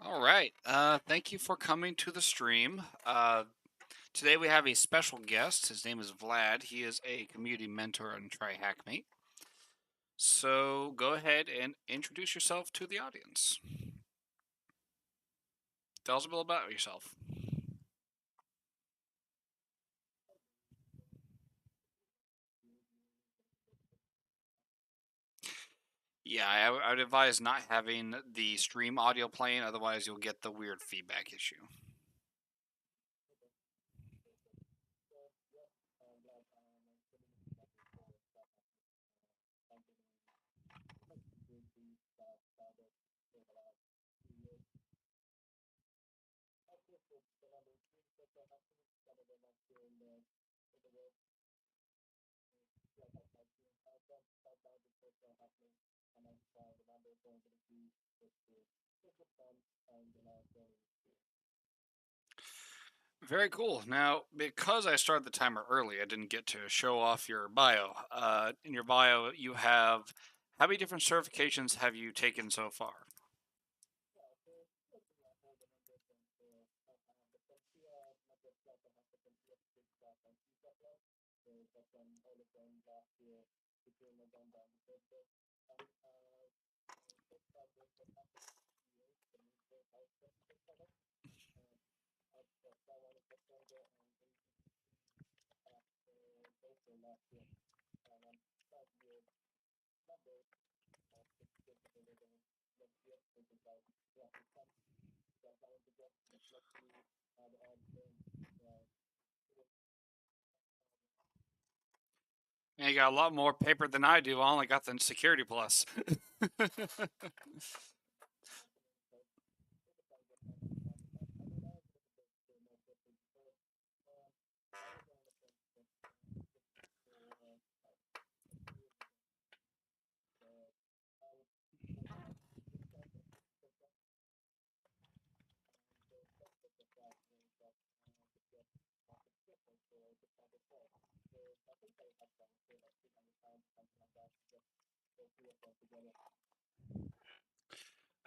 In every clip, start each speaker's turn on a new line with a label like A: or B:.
A: All right. Thank you for coming to the stream. Today we have a special guest. His name is Vlad. He is a community mentor on TryHackMe. So go ahead and introduce yourself to the audience. Tell us a little about yourself. Yeah, I would advise not having the stream audio playing, otherwise you'll get the weird feedback issue. Very cool. Now, because I started the timer early, I didn't get to show off your bio. In your bio, you have how many different certifications have you taken so far? And you got a lot more paper than I do. I only got the Security Plus.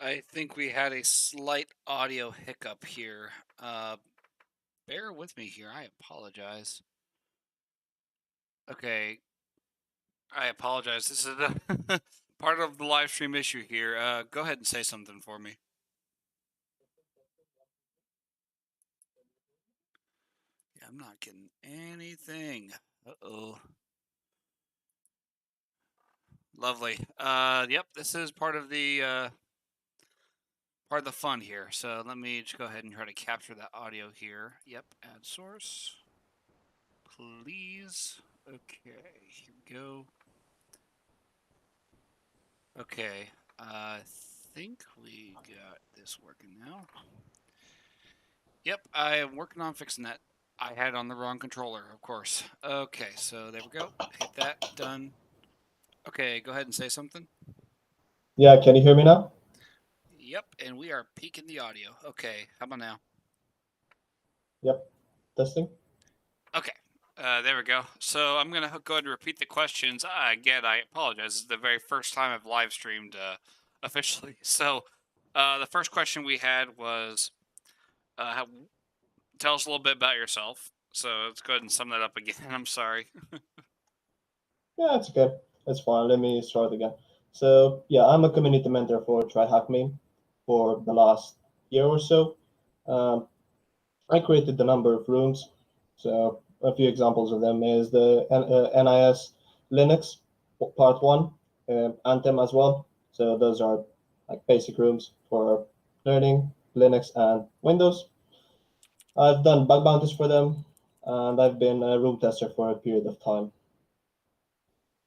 A: I think we had a slight audio hiccup here. Bear with me here. I apologize. Okay, I apologize. This is the part of the live stream issue here. Go ahead and say something for me. Yeah, I'm not getting anything. Uh-oh. Lovely. Yep, this is part of the fun here. So let me just go ahead and try to capture that audio here. Yep, add source. Please. Okay, here we go. Okay, I think we got this working now. Yep, I am working on fixing that. I had it on the wrong controller, of course. Okay, so there we go. Hit that, done. Okay, go ahead and say something.
B: Yeah, can you hear me now?
A: Yep, and we are peaking the audio. Okay, how about now?
B: Yep. Testing.
A: Okay, there we go. So I'm gonna go ahead and repeat the questions. Again, I apologize. This is the very first time I've live streamed officially. So the first question we had was, how, tell us a little bit about yourself. So let's go ahead and sum that up again. I'm sorry.
B: Yeah, it's okay. It's fine. Let me start again. So yeah, I'm a community mentor for TryHackMe for the last year or so. Um, I created a number of rooms. So a few examples of them is the NIS Linux part one, Anthem as well. So those are like basic rooms for learning Linux and Windows. I've done bug bounties for them, and I've been a room tester for a period of time.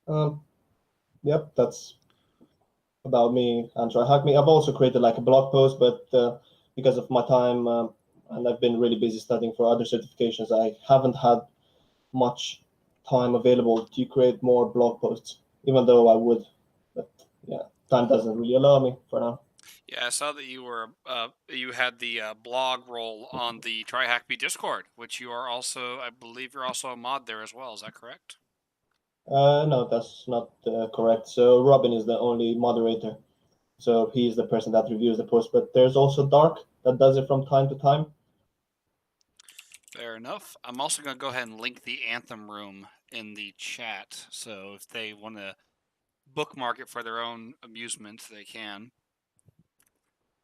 B: Um, yep, that's about me and TryHackMe. I've also created like a blog post, but because of my time and I've been really busy studying for other certifications, I haven't had much time available to create more blog posts, even though I would. But yeah, time doesn't really allow me for now.
A: Yeah, I saw that you had the blog role on the TryHackMe Discord, which you are also, I believe, you're also a mod there as well. Is that correct?
B: No, that's not correct. So Robin is the only moderator. So he's the person that reviews the post. But there's also Dark that does it from time to time.
A: Fair enough. I'm also going to go ahead and link the Anthem room in the chat. So if they want to bookmark it for their own amusement, they can.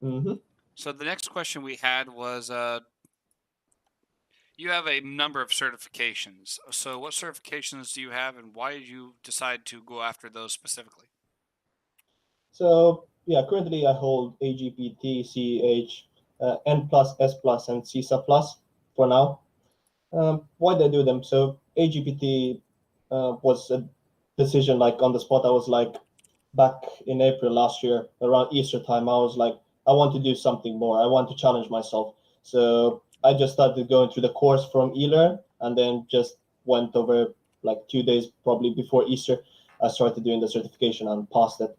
B: Mm-hmm.
A: So the next question we had was, you have a number of certifications. So what certifications do you have, and why did you decide to go after those specifically?
B: So yeah, currently I hold AGPT, CEH, N plus, S plus, and CISA plus for now. Why did I do them? So AGPT was a decision like on the spot. I was like, back in April last year, around Easter time, I was like, I want to do something more. I want to challenge myself. So I just started going through the course from eLearn, and then just went over like 2 days probably before Easter. I started doing the certification and passed it.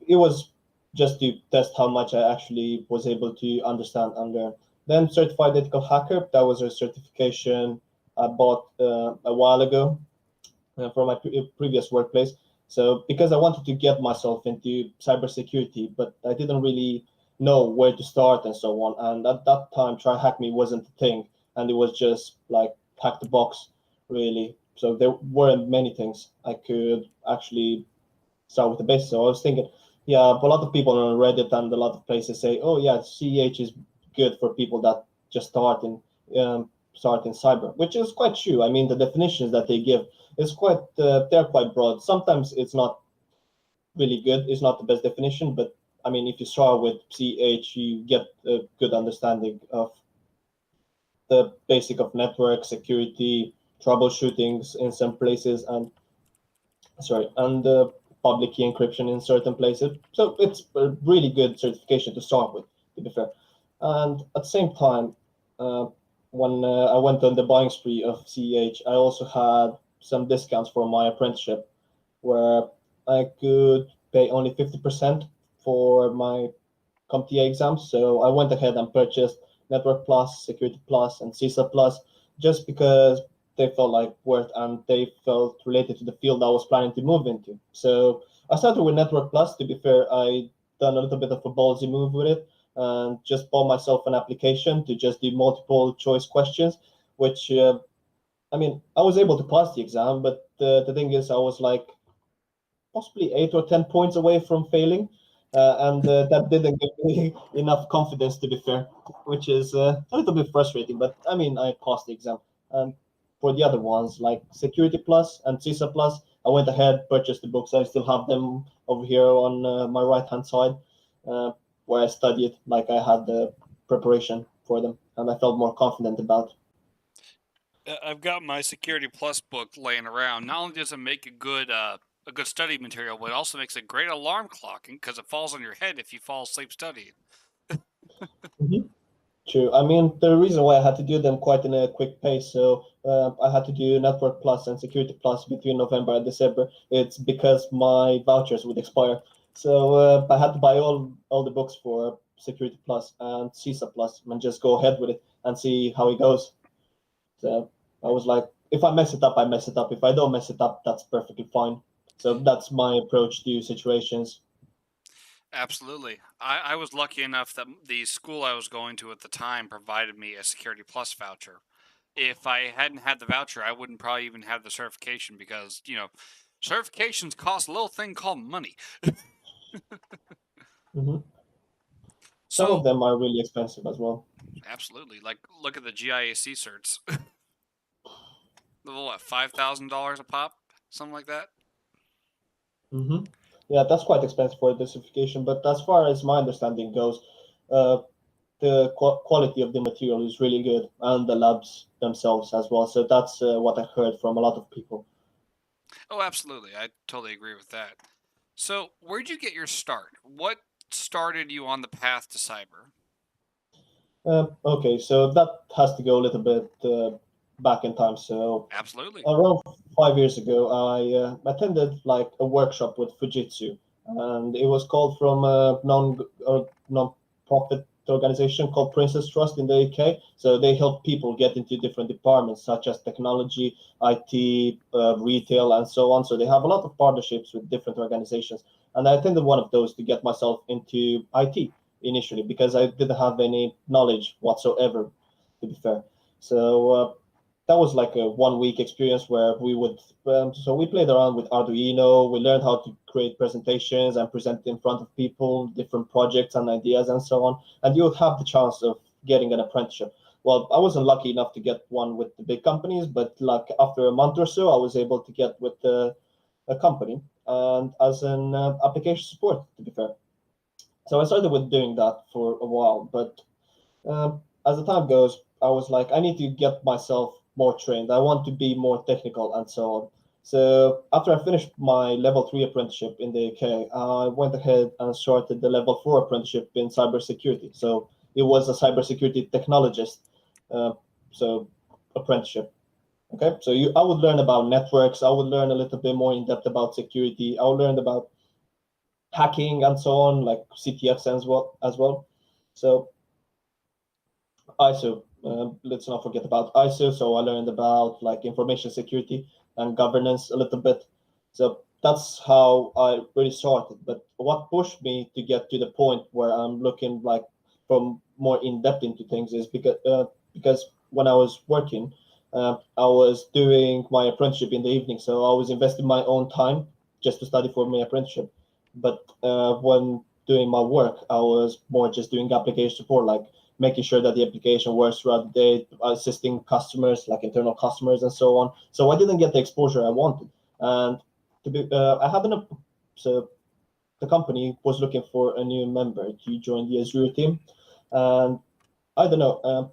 B: It was just to test how much I actually was able to understand and learn. Then certified ethical hacker, that was a certification I bought a while ago from my previous workplace. So because I wanted to get myself into cybersecurity, but I didn't really know where to start and so on. And at that time, TryHackMe wasn't a thing, and it was just like hack the box, really. So there weren't many things I could actually start with the basics. So I was thinking, yeah, a lot of people on Reddit and a lot of places say, oh yeah, CEH is good for people that just start in cyber, which is quite true. I mean, the definitions that they give is quite they're quite broad. Sometimes it's not really good. It's not the best definition, but I mean, if you start with CH, you get a good understanding of the basic of network security, troubleshootings in some places, and public key encryption in certain places. So it's a really good certification to start with, to be fair. And at the same time, when I went on the buying spree of CEH, I also had some discounts for my apprenticeship, where I could pay only 50% for my CompTIA exams. So I went ahead and purchased Network Plus, Security Plus, and CISA Plus just because they felt like worth and they felt related to the field I was planning to move into. So I started with Network Plus. To be fair, I done a little bit of a ballsy move with it and just bought myself an application to just do multiple choice questions, which I mean, I was able to pass the exam, but the thing is, I was like possibly 8 or 10 points away from failing. And that didn't give me enough confidence, to be fair, which is a little bit frustrating. But I mean, I passed the exam. And for the other ones, like Security Plus and CISA Plus, I went ahead, purchased the books. I still have them over here on my right hand side, uh, where I studied, like I had the preparation for them, and I felt more confident about.
A: I've got my Security Plus book laying around. Not only does it make a good study material, but it also makes a great alarm clock because it falls on your head if you fall asleep studying.
B: Mhm. True. I mean, the reason why I had to do them quite in a quick pace, so I had to do Network Plus and Security Plus between November and December. It's because my vouchers would expire, so I had to buy all the books for Security Plus and CISA Plus and just go ahead with it and see how it goes. So I was like, if I mess it up, I mess it up. If I don't mess it up, that's perfectly fine. So that's my approach to situations.
A: Absolutely. I was lucky enough that the school I was going to at the time provided me a Security Plus voucher. If I hadn't had the voucher, I wouldn't probably even have the certification because, certifications cost a little thing called money.
B: Hmm. Some of
A: So,
B: them are really expensive as well.
A: absolutely. Like, look at the GIAC certs. What, $5,000 a pop? Something like that?
B: Hmm. Yeah, that's quite expensive for a certification. But as far as my understanding goes, uh, the quality of the material is really good, and the labs themselves as well. So that's what I heard from a lot of people.
A: Oh, absolutely. I totally agree with that. So, where'd you get your start? What started you on the path to cyber?
B: Okay, so that has to go a little bit back in time. So
A: Absolutely.
B: around 5 years ago, I attended like a workshop with Fujitsu, and it was called from a non-profit organization called Princess Trust in the UK. So they help people get into different departments such as technology, IT, retail, and so on. So they have a lot of partnerships with different organizations. And I attended one of those to get myself into IT initially because I didn't have any knowledge whatsoever, to be fair. So that was like a 1 week experience where we would so we played around with Arduino. We learned how to create presentations and present in front of people, different projects and ideas and so on. And you would have the chance of getting an apprenticeship. Well, I wasn't lucky enough to get one with the big companies, but like after a month or so, I was able to get with a company and as an application support, to be fair. So I started with doing that for a while, but as the time goes, I was like, I need to get myself more trained. I want to be more technical and so on. So after I finished my level 3 apprenticeship in the UK, I went ahead and started the level 4 apprenticeship in cybersecurity. So it was a cybersecurity technologist, uh, so apprenticeship. Okay, so I would learn about networks. I would learn a little bit more in depth about security. I would learn about hacking and so on, like CTFs as well. So ISO. Let's not forget about ISO. So I learned about like information security and governance a little bit. So that's how I really started. But what pushed me to get to the point where I'm looking like from more in depth into things is because when I was working, I was doing my apprenticeship in the evening. So I was investing my own time just to study for my apprenticeship. But when doing my work, I was more just doing application support, like making sure that the application works throughout the day, assisting customers, like internal customers and so on. So I didn't get the exposure I wanted. And I had so the company was looking for a new member to join the Azure team. And I don't know,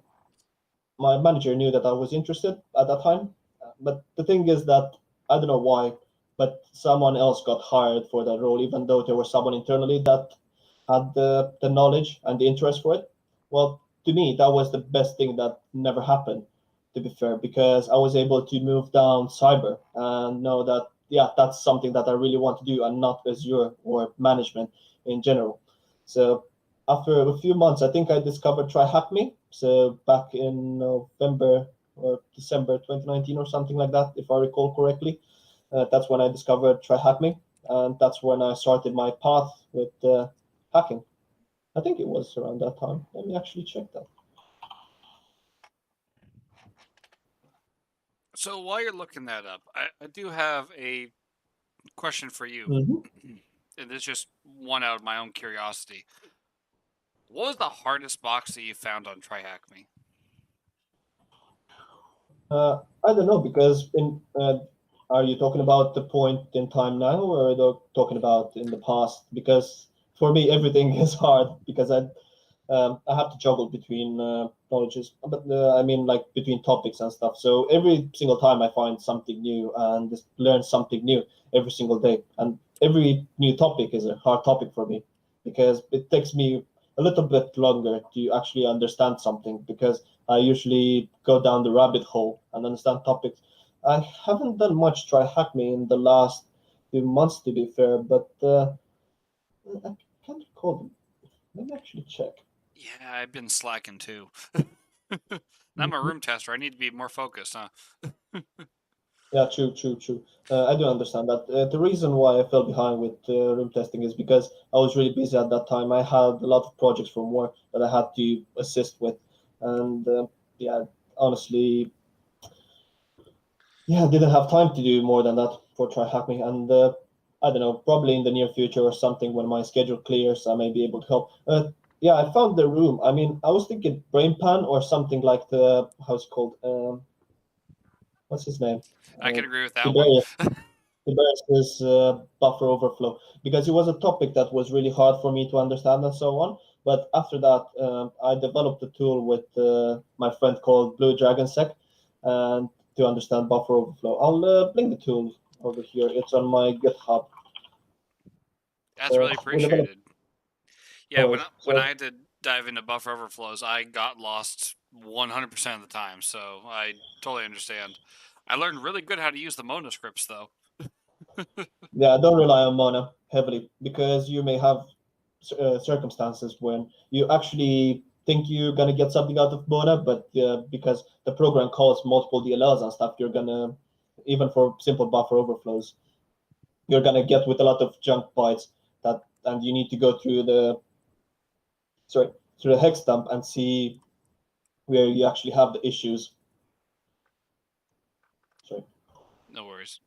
B: my manager knew that I was interested at that time. But the thing is that I don't know why, but someone else got hired for that role, even though there was someone internally that had the knowledge and the interest for it. Well, to me, that was the best thing that never happened, to be fair, because I was able to move down cyber and know that, yeah, that's something that I really want to do and not Azure or management in general. So after a few months, I think I discovered TryHackMe. So back in November or December 2019 or something like that, if I recall correctly. That's when I discovered TryHackMe, and that's when I started my path with hacking. I think it was around that time. Let me actually check that.
A: So while you're looking that up, I do have a question for you.
B: Mm-hmm.
A: And this is just one out of my own curiosity. What was the hardest box that you found on TryHackMe?
B: I don't know because are you talking about the point in time now, or are you talking about in the past? Because for me, everything is hard because I have to juggle between knowledges, but I mean like between topics and stuff. So every single time I find something new and just learn something new every single day, and every new topic is a hard topic for me because it takes me a little bit longer to actually understand something because I usually go down the rabbit hole and understand topics. I haven't done much try hack me in the last few months to be fair, but I can't recall them. Let me actually check.
A: Yeah, I've been slacking too. I'm a room tester. I need to be more focused, huh?
B: Yeah, true. I do understand that. The reason why I fell behind with room testing is because I was really busy at that time. I had a lot of projects from work that I had to assist with, and yeah, honestly, yeah, I didn't have time to do more than that for TryHackMe. And I don't know, probably in the near future or something when my schedule clears, I may be able to help. Yeah, I found the room. I mean, I was thinking BrainPan or something like the how's it called? What's his name?
A: I
B: Uh,
A: can agree with that one.
B: Tiberius. Versus buffer overflow because it was a topic that was really hard for me to understand and so on. But after that, I developed a tool with my friend called Blue Dragon Sec and to understand buffer overflow. I'll link the tool over here. It's on my GitHub.
A: That's
B: So
A: really
B: we developed.
A: appreciated. Yeah,
B: Oh,
A: when I
B: so
A: had to dive into buffer overflows, I got lost 100% of the time. So I totally understand. I learned really good how to use the Mona scripts, though.
B: yeah, don't rely on Mona heavily because you may have circumstances when you actually think you're gonna get something out of Mona, but because the program calls multiple DLLs and stuff, you're gonna even for simple buffer overflows, you're gonna get with a lot of junk bytes and you need to go through the hex dump and see where you actually have the issues. Sorry.
A: No worries.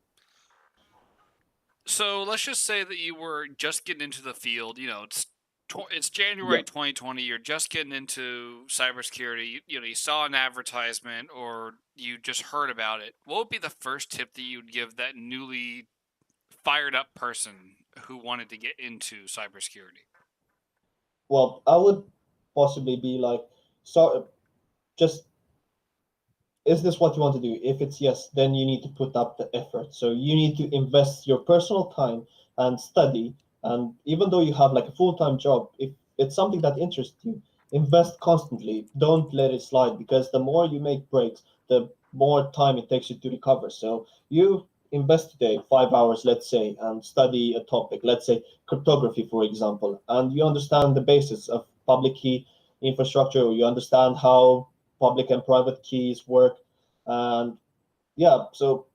A: So let's just say that you were just getting into the field. It's January 2020. You're just getting into cybersecurity. You saw an advertisement or you just heard about it. What would be the first tip that you'd give that newly fired up person who wanted to get into cybersecurity?
B: Well, I would possibly be like, just, is this what you want to do? If it's yes, then you need to put up the effort. So you need to invest your personal time and study. And even though you have like a full-time job, if it's something that interests you, invest constantly. Don't let it slide, because the more you make breaks, the more time it takes you to recover. So you invest today 5 hours, let's say, and study a topic, let's say cryptography, for example, and you understand the basics of public key infrastructure, or you understand how public and private keys work. And yeah, so,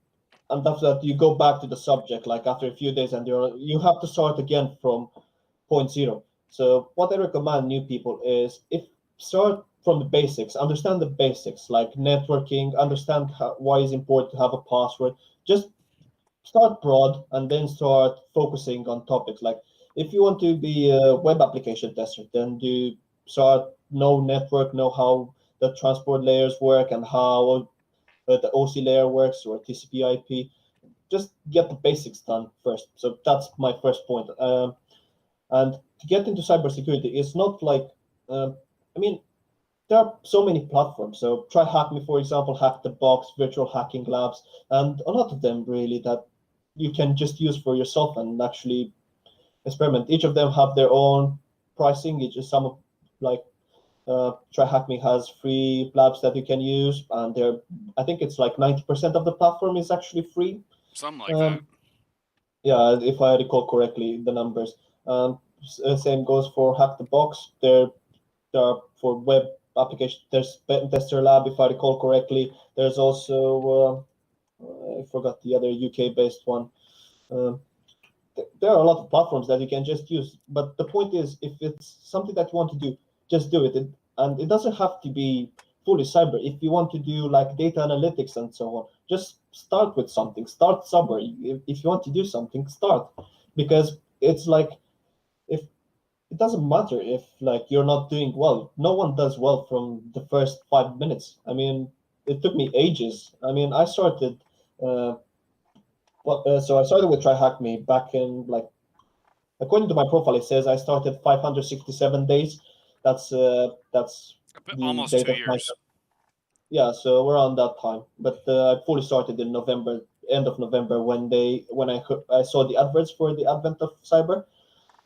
B: and after that you go back to the subject like after a few days, and you have to start again from point zero. So what I recommend new people is, if start from the basics, understand the basics like networking, understand why it's important to have a password. Just start broad and then start focusing on topics. Like if you want to be a web application tester, then do start know network, know how the transport layers work and how the OC layer works, or TCP/IP. Just get the basics done first. So that's my first point. And to get into cybersecurity, it's not like, I mean, there are so many platforms. So TryHackMe, for example, Hack the Box, virtual hacking labs, and a lot of them really that you can just use for yourself and actually experiment. Each of them have their own pricing. Each is some of like TryHackMe has free labs that you can use, and I think it's like 90% of the platform is actually free.
A: Something like that.
B: Yeah, if I recall correctly, the numbers. Same goes for Hack the Box. There are for web application. There's Tester Lab, if I recall correctly. There's also I forgot the other UK-based one. There are a lot of platforms that you can just use. But the point is, if it's something that you want to do, just do it. And it doesn't have to be fully cyber. If you want to do like data analytics and so on, just start with something. Start somewhere. If you want to do something, start. Because it's like, if it doesn't matter if like you're not doing well. No one does well from the first 5 minutes. I mean, it took me ages. I mean, I started so I started with TryHackMe back in like, according to my profile, it says I started 567 days. That's the
A: Almost
B: date
A: 2
B: of my,
A: years.
B: yeah. So around that time, but I fully started in November, end of November, when I saw the adverts for the advent of cyber.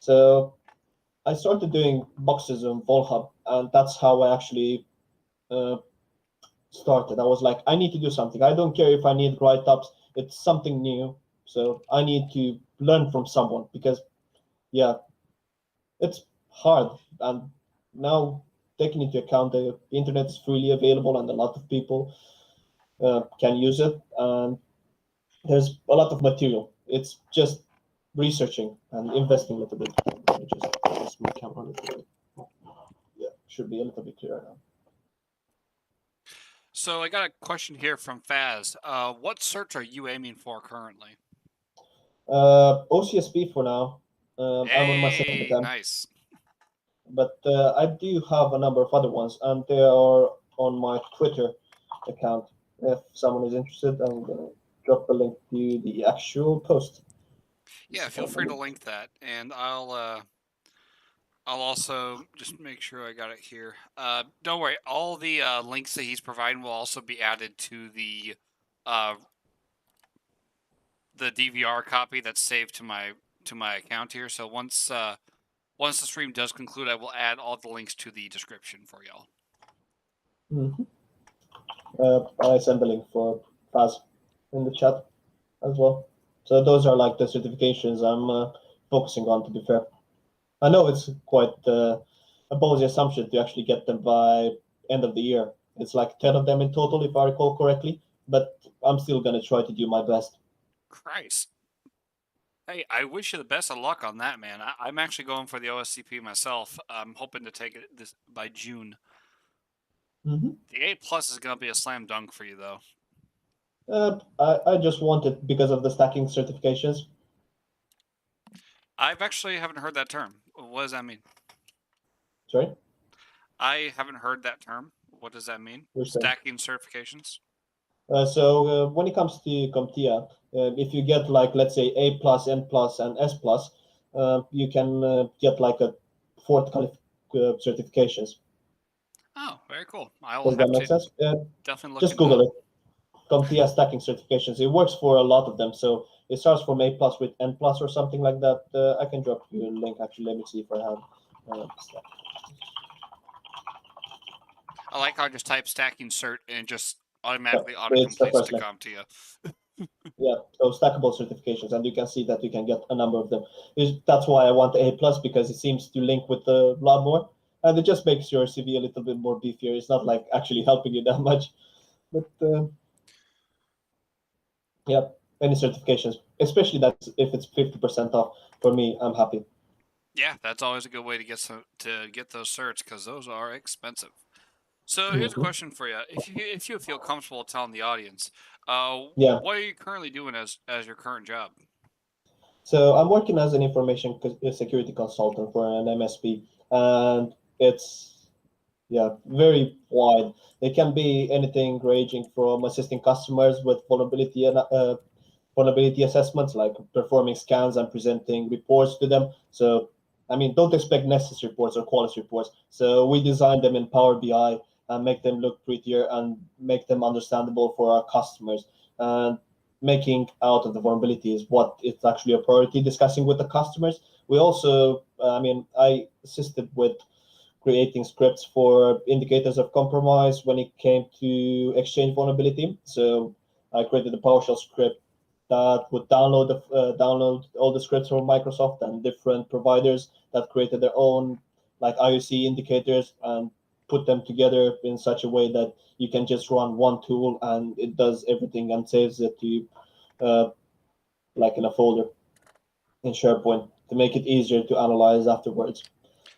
B: So I started doing boxes on Volhub, and that's how I actually uh, started. I was like, I need to do something. I don't care if I need write-ups. It's something new, so I need to learn from someone, because yeah, it's hard. And now, taking into account the internet is freely available and a lot of people can use it, and there's a lot of material. It's just researching and investing a little bit. Let me just adjust my camera a little bit. Yeah, should be a little bit clearer now.
A: So I got a question here from Faz. What certs are you aiming for currently?
B: OCSP for now. I'm on my second
A: Hey,
B: attempt,
A: nice.
B: but I do have a number of other ones, and they are on my Twitter account. If someone is interested, I'm gonna drop a link to the actual post.
A: Yeah, feel free to link that, and I'll also just make sure I got it here. Don't worry, all the links that he's providing will also be added to uh, the DVR copy that's saved to my account here. So once the stream does conclude, I will add all the links to the description for y'all.
B: I send the link for Faz in the chat as well. So those are like the certifications I'm focusing on, to be fair. I know it's quite a ballsy assumption to actually get them by end of the year. It's like 10 of them in total, if I recall correctly, but I'm still going to try to do my best.
A: Christ. Hey, I wish you the best of luck on that, man. I'm actually going for the OSCP myself. I'm hoping to take it this by June.
B: Hmm.
A: The A plus is gonna be a slam dunk for you, though.
B: I just want it because of the stacking certifications.
A: I've actually haven't heard that term. What does that mean?
B: Sorry,
A: I haven't heard that term. What does that mean?
B: you're saying.
A: Stacking certifications?
B: So when it comes to CompTIA, if you get like let's say A plus, N plus, and S plus, you can get like a fourth certifications.
A: Oh, very cool. I will
B: Does that
A: have
B: make
A: to
B: sense?
A: definitely look
B: Just
A: into that.
B: Google it. CompTIA stacking certifications. It works for a lot of them. So it starts from A plus with N plus or something like that. I can drop you a link. Actually, let me see if I have. Stack.
A: I like how I just type stacking cert and it just
B: Yeah,
A: automatically
B: it's the
A: autocompletes
B: first
A: to
B: link.
A: CompTIA.
B: Yeah, so stackable certifications, and you can see that you can get a number of them. That's why I want A plus because it seems to link with a lot more, and it just makes your CV a little bit more beefier. It's not like actually helping you that much, but yeah, any certifications, especially that if it's 50% off for me, I'm happy.
A: Yeah, that's always a good way to get those certs because those are expensive. So here's a
B: Hmm.
A: question for you: if you feel comfortable telling the audience,
B: Yeah,
A: what are you currently doing as your current job?
B: so I'm working as an information security consultant for an MSP, and it's yeah, very wide. It can be anything ranging from assisting customers with vulnerability assessments, like performing scans and presenting reports to them. So, I mean, don't expect Nessus reports or Qualys reports. So we design them in Power BI and make them look prettier and make them understandable for our customers. And making out of the vulnerability is what it's actually a priority discussing with the customers. We also, I mean, I assisted with creating scripts for indicators of compromise when it came to Exchange vulnerability. So I created a PowerShell script that would download all the scripts from Microsoft and different providers that created their own like IOC indicators and put them together in such a way that you can just run one tool and it does everything and saves it to you like in a folder in SharePoint to make it easier to analyze afterwards.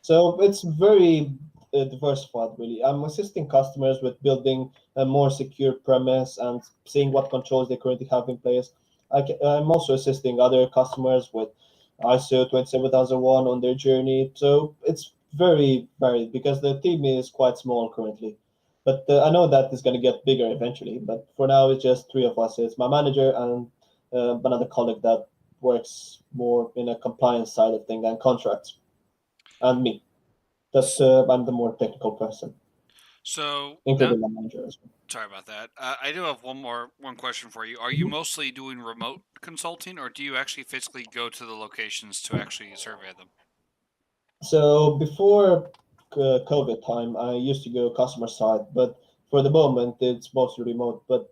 B: So it's very diversified, really. I'm assisting customers with building a more secure premise and seeing what controls they currently have in place. I'm also assisting other customers with ISO 27001 on their journey. So it's very varied because the team is quite small currently. But I know that is going to get bigger eventually. But for now, it's just three of us. It's my manager and another colleague that works more in a compliance side of things and contracts, and me. That
A: S-
B: I'm the more technical person,
A: So now,
B: including my manager as
A: sorry about that. I do have one question for you. Are you
B: well.
A: mostly doing remote consulting, or do you actually physically go to the locations to actually survey them?
B: So before COVID time, I used to go customer side, but for the moment, it's mostly remote. But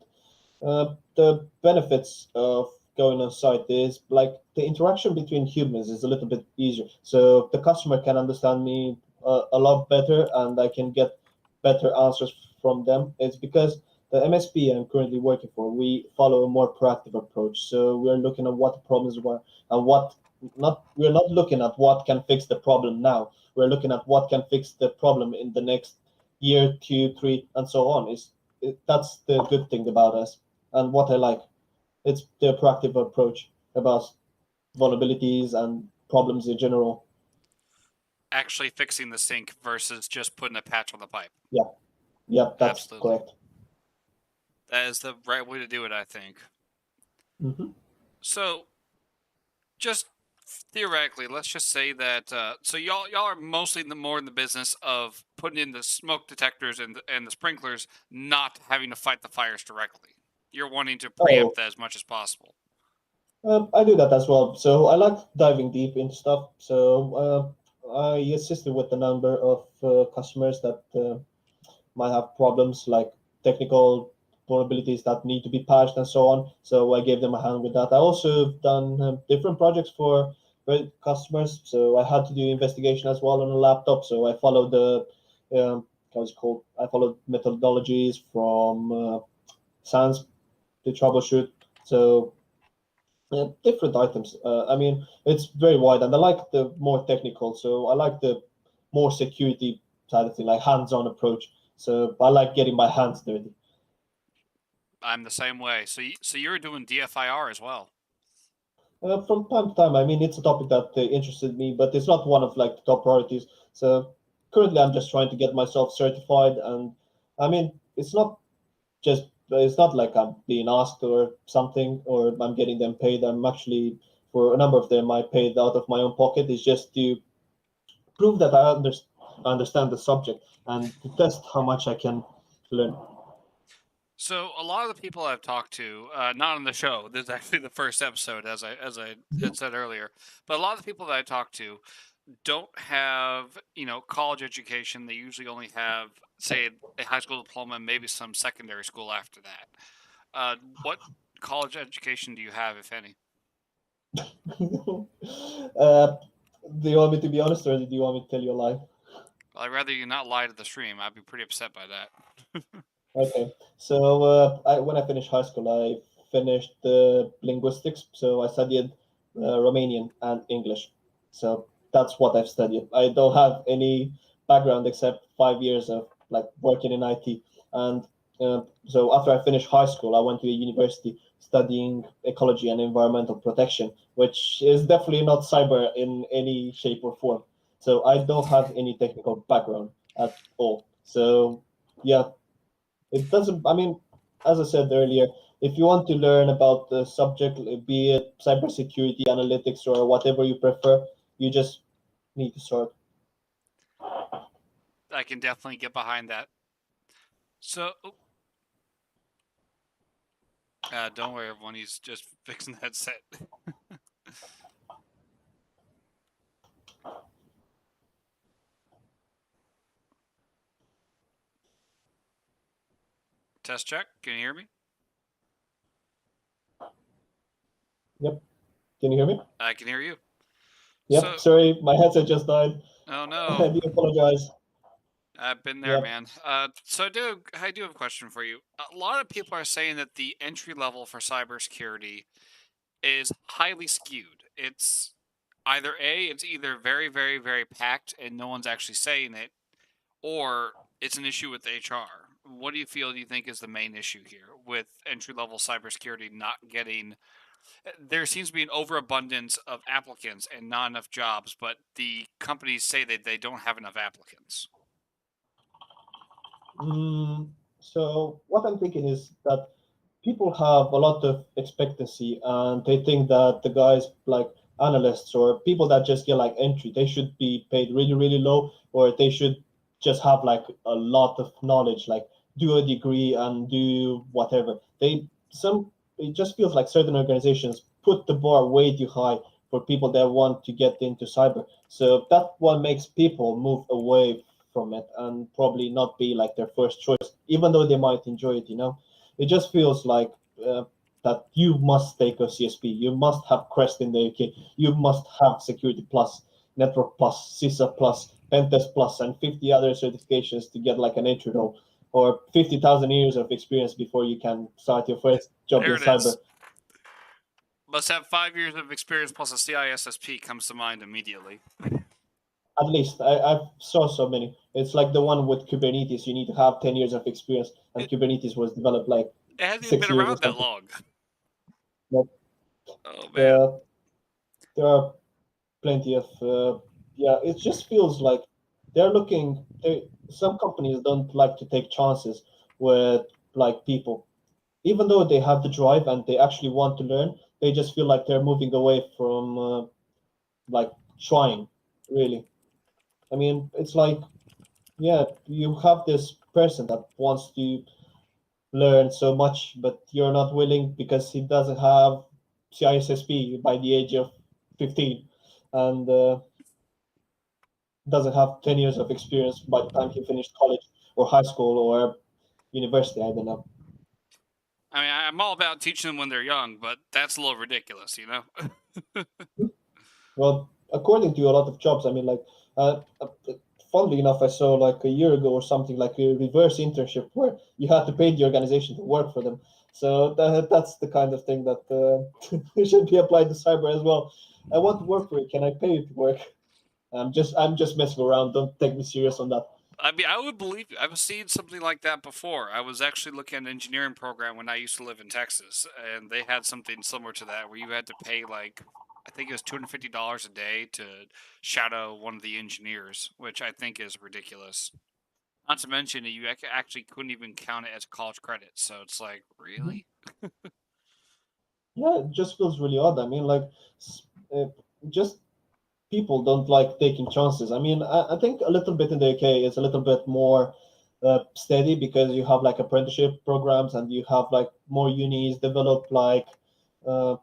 B: the benefits of going on site is like the interaction between humans is a little bit easier. So the customer can understand me a lot better, and I can get better answers from them. It's because the MSP I'm currently working for, we follow a more proactive approach. So we're looking at what the problems were and what not. We're not looking at what can fix the problem now. We're looking at what can fix the problem in the next year, two, three, and so on. That's the good thing about us and what I like. It's the proactive approach about vulnerabilities and problems in general.
A: Actually fixing the sink versus just putting a patch on the pipe.
B: Yeah, yeah, that's
A: Absolutely.
B: correct.
A: That is the right way to do it, I think.
B: Hmm.
A: So, just theoretically, let's just say that so y'all are mostly more in the business of putting in the smoke detectors and the sprinklers, not having to fight the fires directly. You're wanting to
B: Oh,
A: preempt that as much as possible.
B: I do that as well. So I like diving deep into stuff. So I assisted with a number of customers that might have problems like technical vulnerabilities that need to be patched and so on. So I gave them a hand with that. I also have done different projects for customers. So I had to do investigation as well on a laptop. So I followed the what's it called? I followed methodologies from SANS to troubleshoot. So Different items. I mean, it's very wide, and I like the more technical. So I like the more security side of thing, like hands-on approach. So I like getting my hands dirty.
A: I'm the same way. So you're doing DFIR as well.
B: From time to time, I mean, it's a topic that interested me, but it's not one of like the top priorities. So currently, I'm just trying to get myself certified, and I mean, it's not like I'm being asked or something, or I'm getting them paid. I'm actually, for a number of them, I paid out of my own pocket. It's just to prove that understand the subject and to test how much I can learn.
A: So a lot of the people I've talked to, not on the show, this is actually the first episode, as I had said earlier, but a lot of the people that I talk to don't have college education. They usually only have, say, a high school diploma and maybe some secondary school after that. What college education do you have, if any?
B: uh, do you want me to be honest, or do you want me to tell you a lie?
A: I'd rather you not lie to the stream. I'd be pretty upset by that.
B: Okay, so when I finished high school, I finished linguistics. So I studied Romanian and English. So that's what I've studied. I don't have any background except 5 years of like working in IT. And so after I finished high school, I went to a university studying ecology and environmental protection, which is definitely not cyber in any shape or form. So I don't have any technical background at all. So yeah, it doesn't. I mean, as I said earlier, if you want to learn about the subject, be it cybersecurity, analytics, or whatever you prefer, you just need to start.
A: I can definitely get behind that. So, don't worry, everyone. He's just fixing the headset. Test check. Can you hear me?
B: Yep. Can you hear me?
A: I can hear you. So,
B: Yep. Sorry, my headset just died.
A: oh
B: I
A: no,
B: do apologize.
A: I've been there,
B: Yep.
A: man. So I do have a question for you. A lot of people are saying that the entry level for cybersecurity is highly skewed. It's either very, very, very packed and no one's actually saying it, or it's an issue with HR. What do you feel? Do you think is the main issue here with entry level cybersecurity not getting? There seems to be an overabundance of applicants and not enough jobs, but the companies say that they don't have enough applicants.
B: So what I'm thinking is that people have a lot of expectancy, and they think that the guys like analysts or people that just get like entry, they should be paid really, really low, or they should just have like a lot of knowledge, like do a degree and do whatever. It just feels like certain organizations put the bar way too high for people that want to get into cyber. So that what makes people move away from it and probably not be like their first choice, even though they might enjoy it. It just feels like that you must take a CSP, you must have Crest in the UK, you must have Security Plus, Network Plus, CISA Plus, Pentest Plus, and 50 other certifications to get like an entry role, or 50,000 years of experience before you can start your first job
A: There
B: in
A: it
B: cyber.
A: is. Must have 5 years of experience plus a CISSP comes to mind immediately.
B: At least I've saw so many. It's like the one with Kubernetes. You need to have 10 years of experience, and
A: It,
B: Kubernetes was developed like
A: it hasn't even been
B: 6 years or
A: around that
B: something.
A: long.
B: But
A: Oh man.
B: uh, there are plenty of yeah. It just feels like they're looking. Some companies don't like to take chances with like people, even though they have the drive and they actually want to learn. They just feel like they're moving away from like trying. Really, I mean, it's like yeah, you have this person that wants to learn so much, but you're not willing because he doesn't have CISSP by the age of 15, and doesn't have 10 years of experience by the time he finished college or high school or university. I don't know.
A: I mean, I'm all about teaching them when they're young, but that's a little ridiculous, you know?
B: Well, according to a lot of jobs, I mean, like, funnily enough, I saw like a year ago or something like a reverse internship where you had to pay the organization to work for them. So that's the kind of thing that should be applied to cyber as well. I want to work for it. Can I pay you to work? I'm just messing around. Don't take me serious on that.
A: I mean, I would believe you. I've seen something like that before. I was actually looking at an engineering program when I used to live in Texas, and they had something similar to that where you had to pay like I think it was $250 a day to shadow one of the engineers, which I think is ridiculous. Not to mention that you actually couldn't even count it as college credit. So it's like,
B: Mhm.
A: really?
B: Yeah, it just feels really odd. I mean, like, s- uh, just people don't like taking chances. I mean, I think a little bit in the UK is a little bit more steady because you have like apprenticeship programs and you have like more unis develop like uh,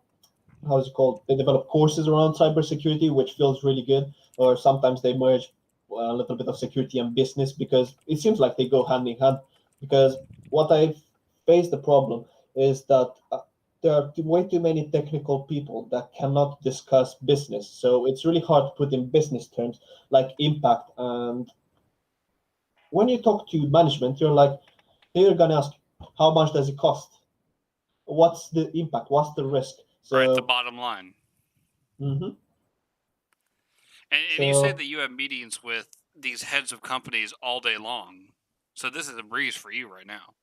B: how's it called? They develop courses around cybersecurity, which feels really good. Or sometimes they merge a little bit of security and business because it seems like they go hand in hand. Because what I face the problem is that there are way too many technical people that cannot discuss business. So it's really hard to put in business terms like impact. And when you talk to management, you're like, they're gonna ask, how much does it cost? What's the impact? What's the risk?
A: Right, the
B: So,
A: bottom line.
B: mhm.
A: And you say
B: So
A: that you have meetings with these heads of companies all day long. So this is a breeze for you right now.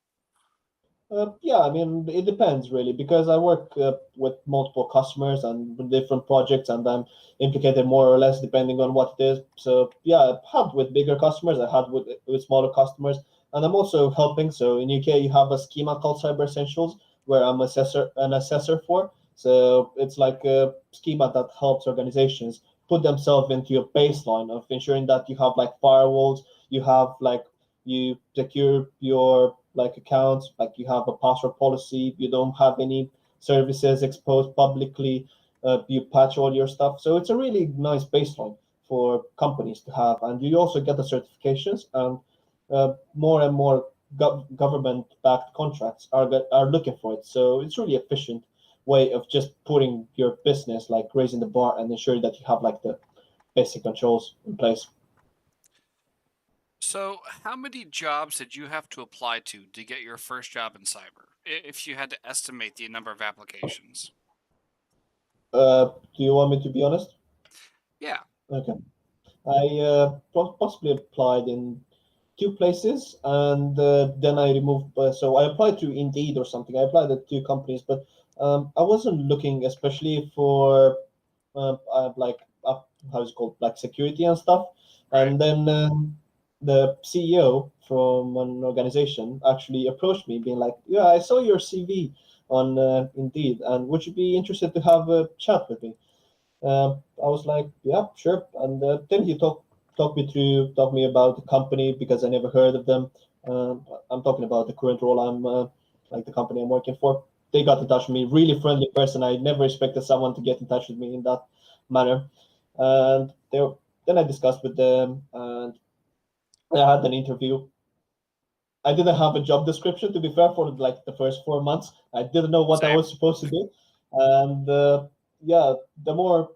B: yeah, I mean, it depends really because I work with multiple customers and with different projects, and I'm implicated more or less depending on what it is. So yeah, I've had with bigger customers, I had with smaller customers, and I'm also helping. So in UK, you have a schema called Cyber Essentials, where I'm an assessor for. So it's like a schema that helps organizations put themselves into a baseline of ensuring that you have like firewalls, you have like you secure your like accounts, like you have a password policy, you don't have any services exposed publicly, you patch all your stuff. So it's a really nice baseline for companies to have, and you also get the certifications, and more and more government-backed contracts are looking for it. So it's really efficient way of just putting your business like raising the bar and ensuring that you have like the basic controls in place.
A: So, how many jobs did you have to apply to get your first job in cyber? If you had to estimate the number of applications.
B: Do you want me to be honest?
A: Yeah,
B: Okay. I possibly applied in two places, and then I removed. So I applied to Indeed or something. I applied at two companies, but I wasn't looking especially for like how's it called, like security and stuff.
A: right.
B: And then the CEO from an organization actually approached me, being like, "Yeah, I saw your CV on Indeed, and would you be interested to have a chat with me?" I was like, yeah, sure. And then he talked me about the company because I never heard of them. I'm talking about the current role I'm like the company I'm working for. They got in touch with me, really friendly person. I never expected someone to get in touch with me in that manner. And then I discussed with them, and I had an interview. I didn't have a job description to be fair for like the first 4 months. I didn't know what I
A: Same.
B: was supposed to do, and yeah, the more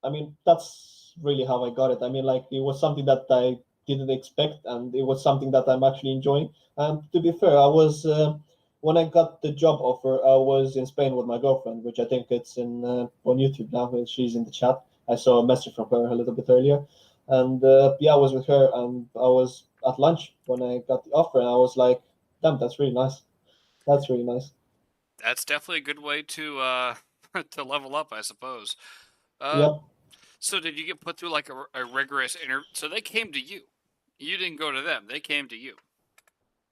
B: I mean, that's really how I got it. I mean, like it was something that I didn't expect, and it was something that I'm actually enjoying. And to be fair, I was when I got the job offer, I was in Spain with my girlfriend, which I think it's in on YouTube now. She's in the chat. I saw a message from her a little bit earlier, and yeah, I was with her, and I was at lunch when I got the offer, and I was like, "Damn, that's really nice. That's really nice."
A: That's definitely a good way to to level up, I suppose. Uh,
B: Yep,
A: so did you get put through like a rigorous interview? So they came to you. You didn't go to them. They came to you.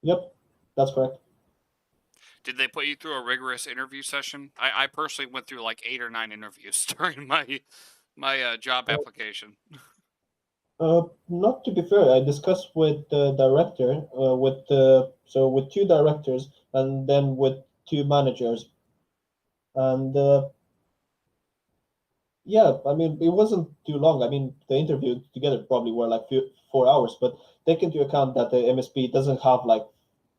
B: yep, that's correct.
A: Did they put you through a rigorous interview session? I personally went through like 8 or 9 interviews during my job application.
B: Not to be fair, I discussed with the director, with two directors, and then with two managers, and yeah, I mean it wasn't too long. I mean the interview together probably were like 4 hours, but take into account that the MSP doesn't have like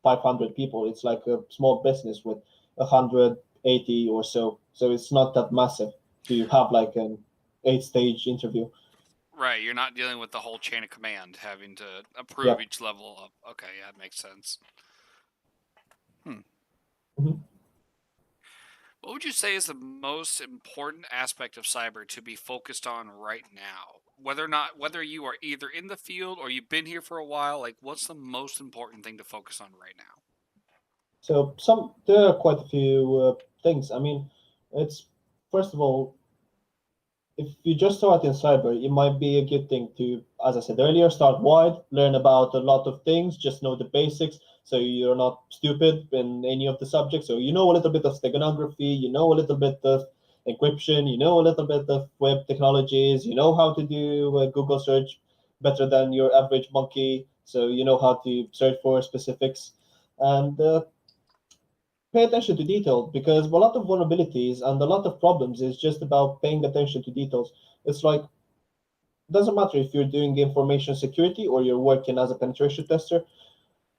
B: 500 people. It's like a small business with 180 or so, so it's not that massive to have like an 8 stage interview.
A: Right, you're not dealing with the whole chain of command, having to approve
B: Yep.
A: each level up. Okay, yeah, that makes sense. Hmm.
B: Mhm.
A: What would you say is the most important aspect of cyber to be focused on right now? Whether you are either in the field or you've been here for a while, like what's the most important thing to focus on right now?
B: So there are quite a few things. I mean, it's first of all, if you just start in cyber, it might be a good thing to, as I said earlier, start wide, learn about a lot of things, just know the basics, so you're not stupid in any of the subjects. So you know a little bit of steganography, you know a little bit of encryption, you know a little bit of web technologies, you know how to do a Google search better than your average monkey, so you know how to search for specifics. And pay attention to detail because a lot of vulnerabilities and a lot of problems is just about paying attention to details. It's like doesn't matter if you're doing information security or you're working as a penetration tester.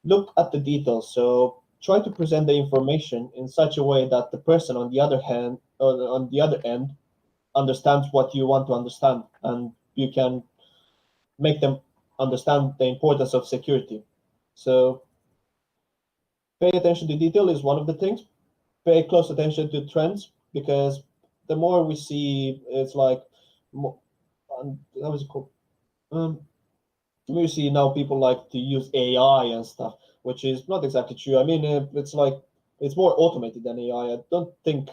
B: Look at the details. So try to present the information in such a way that the person on the other hand, or on the other end, understands what you want to understand, and you can make them understand the importance of security. So pay attention to detail is one of the things. Pay close attention to trends because the more we see, it's like, how is it called? Um, we see now people like to use AI and stuff, which is not exactly true. I mean, it's like it's more automated than AI. I don't think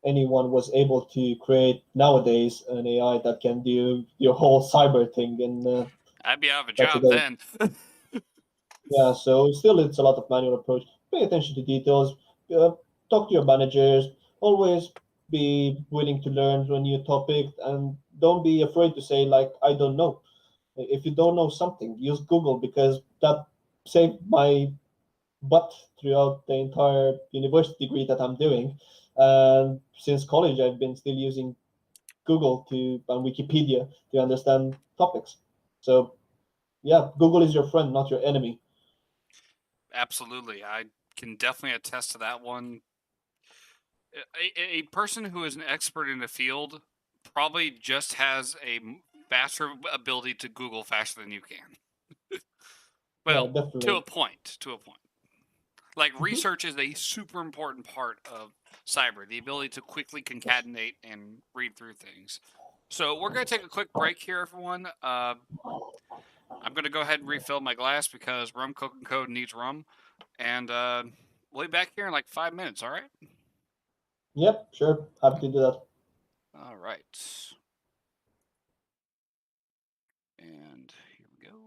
B: anyone was able to create nowadays an AI that can do your whole cyber thing in
A: I'd be out of a
B: such a
A: job
B: day.
A: then.
B: Yeah, so still it's a lot of manual approach. Pay attention to details. Uh, Talk to your managers. Always be willing to learn a new topic, and don't be afraid to say like I don't know. If you don't know something, use Google because that saved my butt throughout the entire university degree that I'm doing. And since college, I've been still using Google to and Wikipedia to understand topics. So yeah, Google is your friend, not your enemy.
A: Absolutely. I can definitely attest to that one. A person who is an expert in the field probably just has a faster ability to Google faster than you can.
B: Yeah,
A: Well, to a
B: definitely.
A: point. To a point. Like
B: Mhm.
A: research is a super important part of cyber, the ability to quickly concatenate and read through things. So we're going to take a quick break here, everyone. I'm going to go ahead and refill my glass because rum cooking code needs rum, and we'll be back here in like 5 minutes. All right.
B: Yep, sure. Happy to do that.
A: All right. And here we go.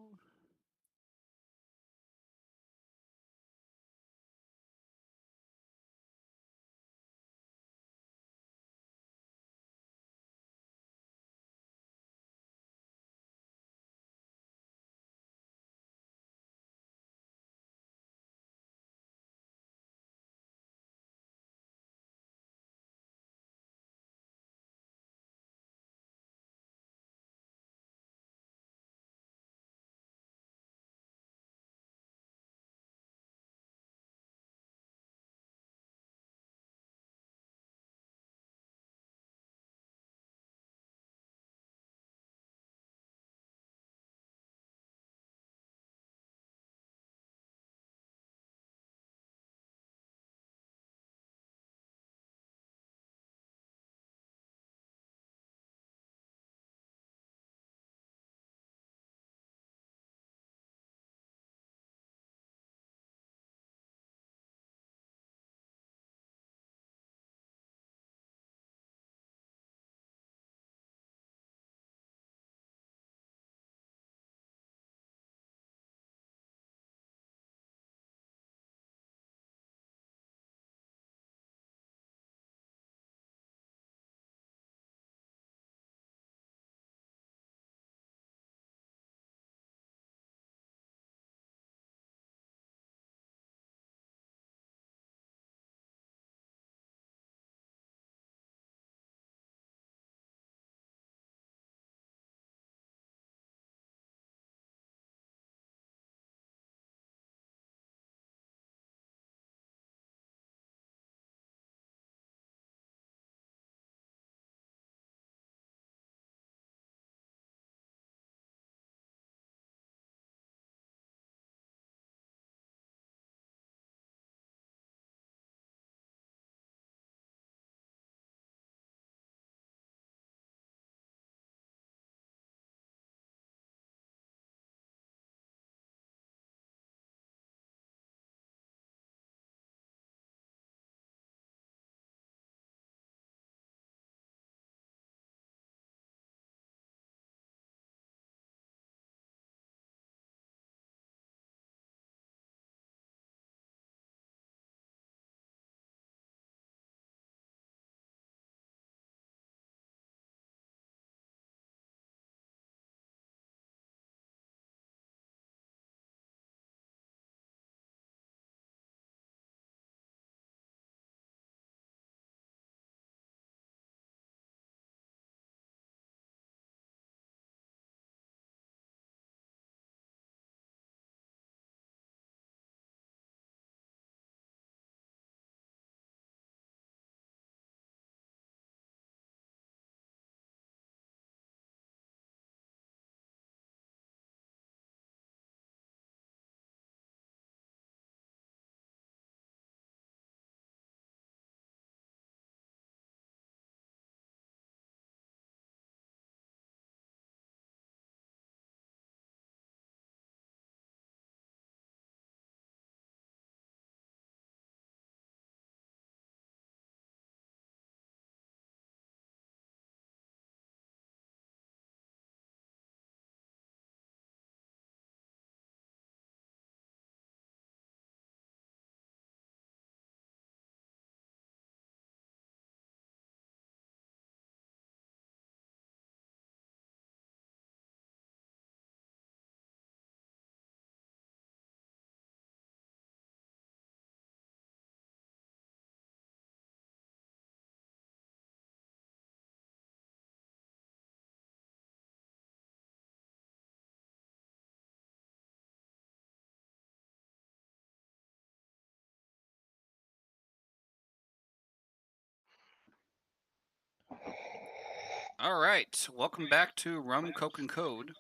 A: All right, welcome back to Rum, Coke, and Code.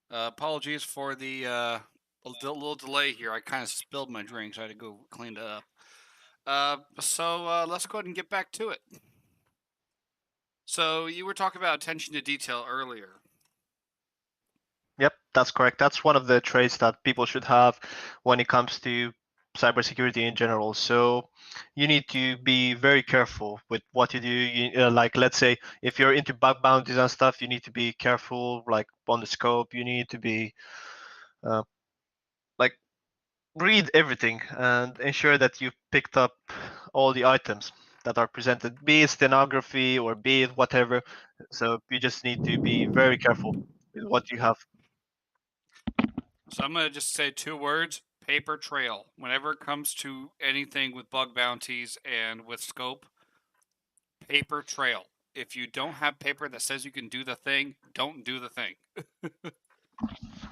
A: Apologies for the little delay here. I kind of spilled my drink, so I had to go clean it up. So let's go ahead and get back to it. So you were talking about attention to detail earlier.
C: Yep, that's correct. That's one of the traits that people should have when it comes to cybersecurity in general. So you need to be very careful with what you do. Like, let's say, if you're into bug bounties and stuff, you need to be careful, like on the scope. You need to be uh, like read everything and ensure that you picked up all the items that are presented, be it stenography or be it whatever. So you just need to be very careful with what you have.
A: So I'm gonna just say two words: paper trail. Whenever it comes to anything with bug bounties and with scope, paper trail. If you don't have paper that says you can do the thing, don't do the thing.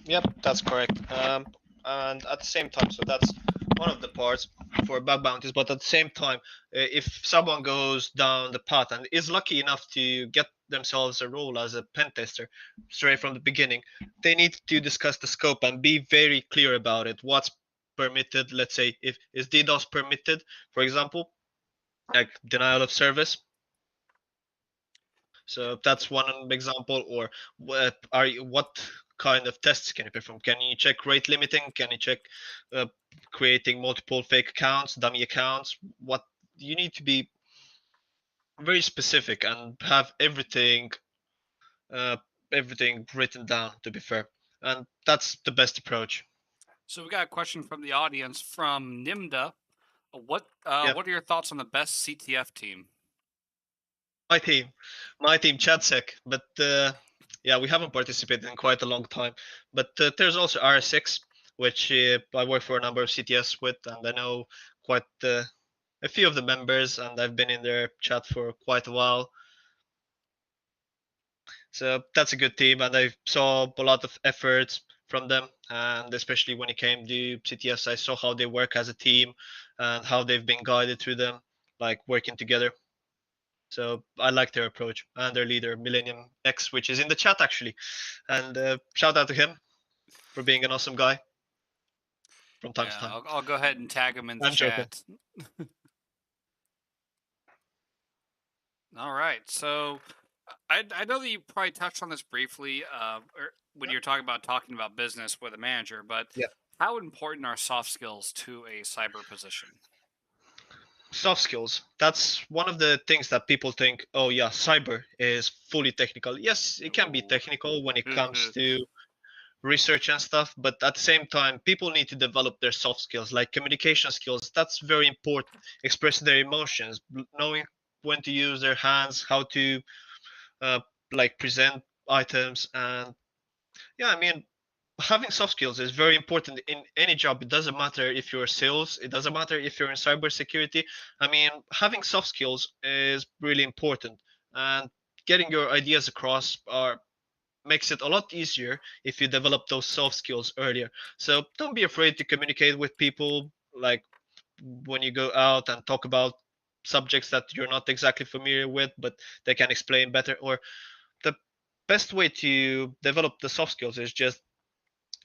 C: Yep, that's correct. And at the same time, so that's one of the parts for bug bounties. But at the same time, if someone goes down the path and is lucky enough to get themselves a role as a pen tester straight from the beginning, they need to discuss the scope and be very clear about it. What's permitted? Let's say if is DDoS permitted, for example, like denial of service. So that's one example. Or what kind of tests can you perform? Can you check rate limiting? Can you check uh, creating multiple fake accounts, dummy accounts? What you need to be very specific and have uh, everything written down. To be fair, and that's the best approach.
A: So we got a question from the audience from Nimda.
C: Yeah,
A: What are your thoughts on the best CTF team?
C: my team, my team, ChatSec, but yeah, we haven't participated in quite a long time. But there's also RS6, which I work for a number of CTS with, and I know quite a few of the members, and I've been in their chat for quite a while. So that's a good team, and I saw a lot of efforts from them, and especially when it came to CTS, I saw how they work as a team and how they've been guided through them, like working together. So I like their approach and their leader, Millennium X, which is in the chat actually. And shout out to him for being an awesome guy from time to
A: Yeah,
C: time.
A: I'll go ahead and tag him in the
C: I'm joking.
A: chat. All right. So I know that you probably touched on this briefly when you're talking about business with a manager, but
C: Yeah.
A: how important are soft skills to a cyber position?
C: Soft skills. That's one of the things that people think, oh, yeah, cyber is fully technical. Yes, it can be
A: Ooh.
C: technical when it comes to research and stuff, but at the same time, people need to develop their soft skills, like communication skills. That's very important. Expressing their emotions, knowing when to use their hands, how to uh, like present items, and yeah, I mean, having soft skills is very important in any job. It doesn't matter if you're sales, it doesn't matter if you're in cybersecurity. I mean, having soft skills is really important, and getting your ideas across are makes it a lot easier if you develop those soft skills earlier. So don't be afraid to communicate with people, like when you go out and talk about subjects that you're not exactly familiar with, but they can explain better. Or the best way to develop the soft skills is just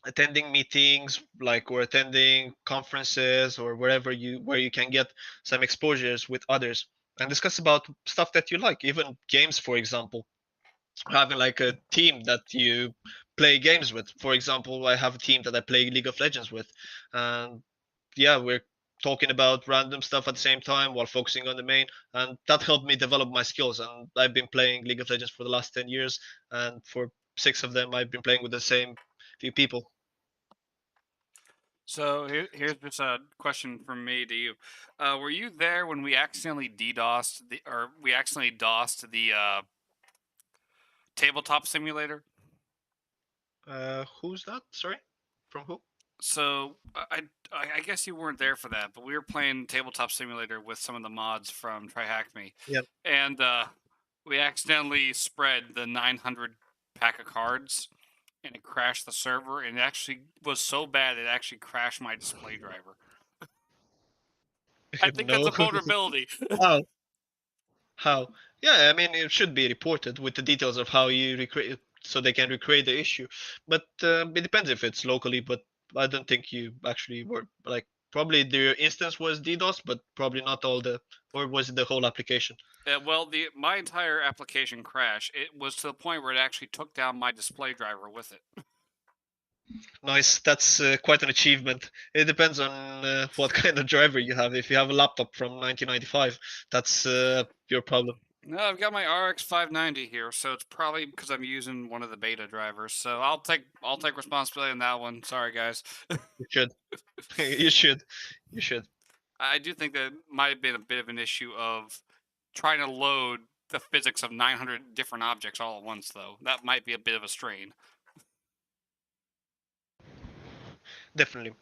C: attending meetings, like, or attending conferences, or where you can get some exposures with others and discuss about stuff that you like, even games, for example. Having like a team that you play games with. For example, I have a team that I play League of Legends with, and yeah, we're talking about random stuff at the same time while focusing on the main, and that helped me develop my skills. And I've been playing League of Legends for the last 10 years, and for 6 of them I've been playing with the same few people.
A: So here's just a question from me to you. Were you there when we accidentally we accidentally DOSed the tabletop simulator?
C: Who's that? Sorry, from who?
A: So I guess you weren't there for that, but we were playing tabletop simulator with some of the mods from TryHackMe,
C: Yeah.
A: and we accidentally spread the 900 pack of cards, and it crashed the server. And it actually was so bad it actually crashed my display driver. I think that's
C: No.
A: a vulnerability.
C: Oh, How? Yeah, I mean, it should be reported with the details of how you recreate, so they can recreate the issue. But it depends if it's locally. But I don't think you actually were like, probably the instance was DDoS, but probably not all the, or was it the whole application?
A: Well, my entire application crashed. It was to the point where it actually took down my display driver with it.
C: Nice. That's quite an achievement. It depends on what kind of driver you have. If you have a laptop from 1995, that's your problem.
A: No, I've got my RX 590 here, so it's probably because I'm using one of the beta drivers. So I'll take responsibility on that one. Sorry, guys.
C: You should. You should. You should.
A: I do think that might have been a bit of an issue of trying to load the physics of 900 different objects all at once, though. That might be a bit of a strain.
C: Definitely.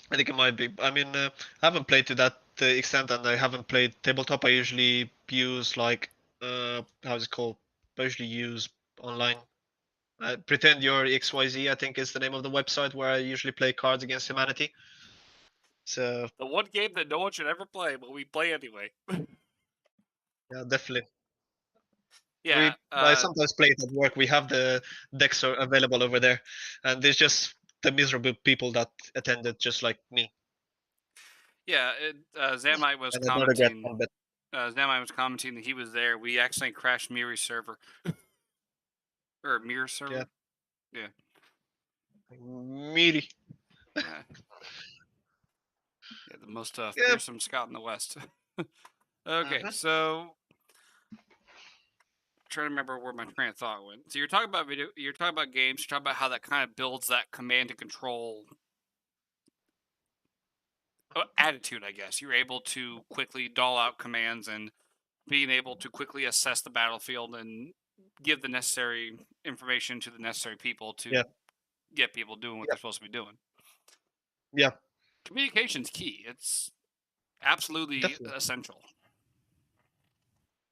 C: I think it might be. I mean, I haven't played to that extent, and I haven't played tabletop. I usually use like, how's it called? I usually use online. Pretend You're XYZ, I think is the name of the website where I usually play Cards Against Humanity. So
A: The one game that no one should ever play, but we play anyway.
C: yeah, definitely.
A: Yeah.
C: I sometimes play it at work. We have the decks are available over there, and there's just the miserable people that attended, just like me.
A: Yeah. Zamite was
C: And I don't regret
A: commenting.
C: one bit.
A: Zamite was commenting that he was there. We accidentally crashed Miri's server. Or Mirror's server.
C: Yeah. Meaty.
A: Yeah, the most fearsome scout in the West. Okay, so trying to remember where my train of thought went. So you're talking about video, you're talking about games, you're talking about how that kind of builds that command and control attitude, I guess. You're able to quickly doll out commands and being able to quickly assess the battlefield and give the necessary information to the necessary people to get people doing what they're supposed to be doing.
C: Yeah.
A: Communication's key. It's absolutely essential.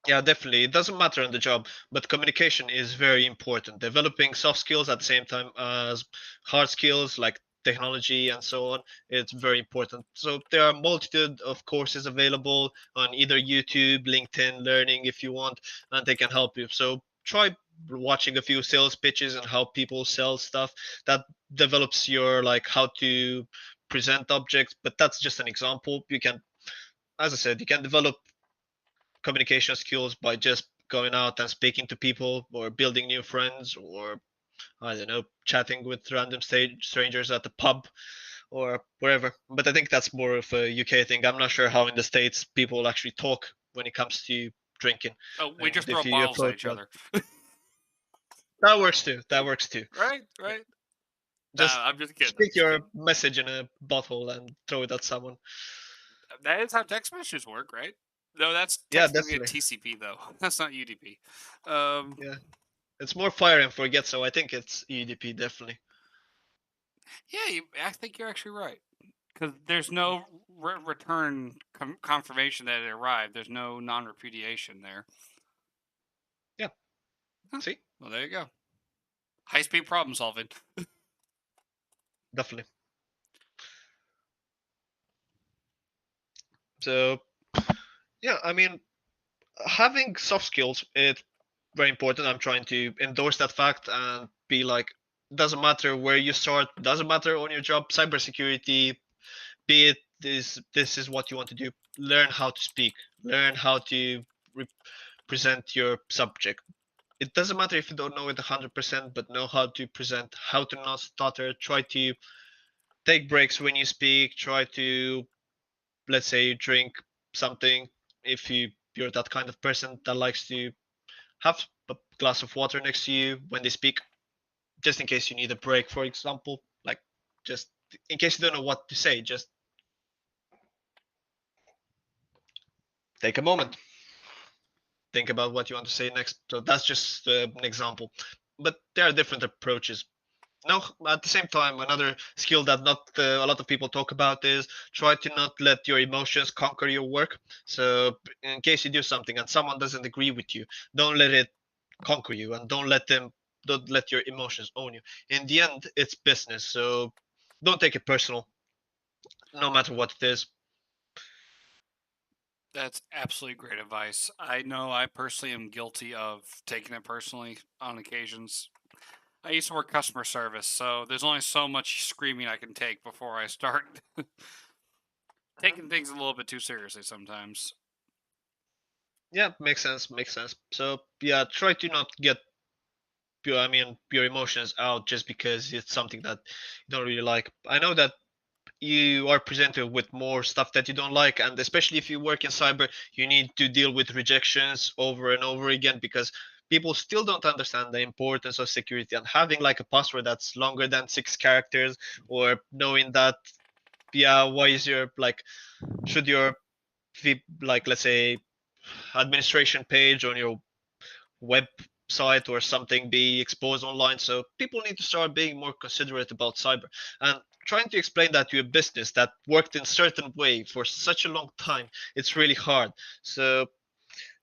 C: Yeah, definitely. It doesn't matter on the job, but communication is very important. Developing soft skills at the same time as hard skills like technology and so on, it's very important. So there are a multitude of courses available on either YouTube, LinkedIn Learning if you want, and they can help you. So try watching a few sales pitches and how people sell stuff. That develops your like how to present objects, but that's just an example. You can, as I said, you can develop communication skills by just going out and speaking to people or building new friends, or I don't know, chatting with random strangers at the pub or wherever. But I think that's more of a UK thing. I'm not sure how in the States people actually talk when it comes to drinking.
A: Oh, we just throw bottles at each other.
C: That works too. That works too.
A: Right.
C: Just,
A: I'm just kidding.
C: Stick your message in a bottle and throw it at someone.
A: That is how text messages work, right? No, that's
C: definitely
A: a TCP though. That's not UDP.
C: Yeah, it's more fire and forget. So I think it's UDP definitely.
A: Yeah, I think you're actually right, because there's no return confirmation that it arrived. There's no non-repudiation there.
C: Yeah. See.
A: Well, there you go. High-speed problem solving.
C: Definitely. So, yeah, I mean, having soft skills is very important. I'm trying to endorse that fact and be like, doesn't matter where you start, doesn't matter on your job, cybersecurity, be it this is what you want to do. Learn how to speak, learn how to present your subject. It doesn't matter if you don't know it 100%, but know how to present, how to not stutter. Try to take breaks when you speak. Try to, let's say, drink something if you're that kind of person that likes to have a glass of water next to you when they speak, just in case you need a break, for example. Like, just in case you don't know what to say, just take a moment, think about what you want to say next. So that's just an example, but there are different approaches. Now, at the same time, another skill that not a lot of people talk about is try to not let your emotions conquer your work. So in case you do something and someone doesn't agree with you, don't let it conquer you, and don't let your emotions own you. In the end, it's business, so don't take it personal, no matter what it is.
A: That's absolutely great advice. I know I personally am guilty of taking it personally on occasions. I used to work customer service, so there's only so much screaming I can take before I start taking things a little bit too seriously sometimes.
C: Yeah, makes sense, makes sense. So yeah, try to not get your emotions out just because it's something that you don't really like. I know that you are presented with more stuff that you don't like, and especially if you work in cyber, you need to deal with rejections over and over again because people still don't understand the importance of security, and having like a password that's longer than 6 characters, or knowing that, yeah, why is your like, should your like, let's say, administration page on your website or something be exposed online. So people need to start being more considerate about cyber, and trying to explain that to a business that worked in certain way for such a long time, it's really hard. So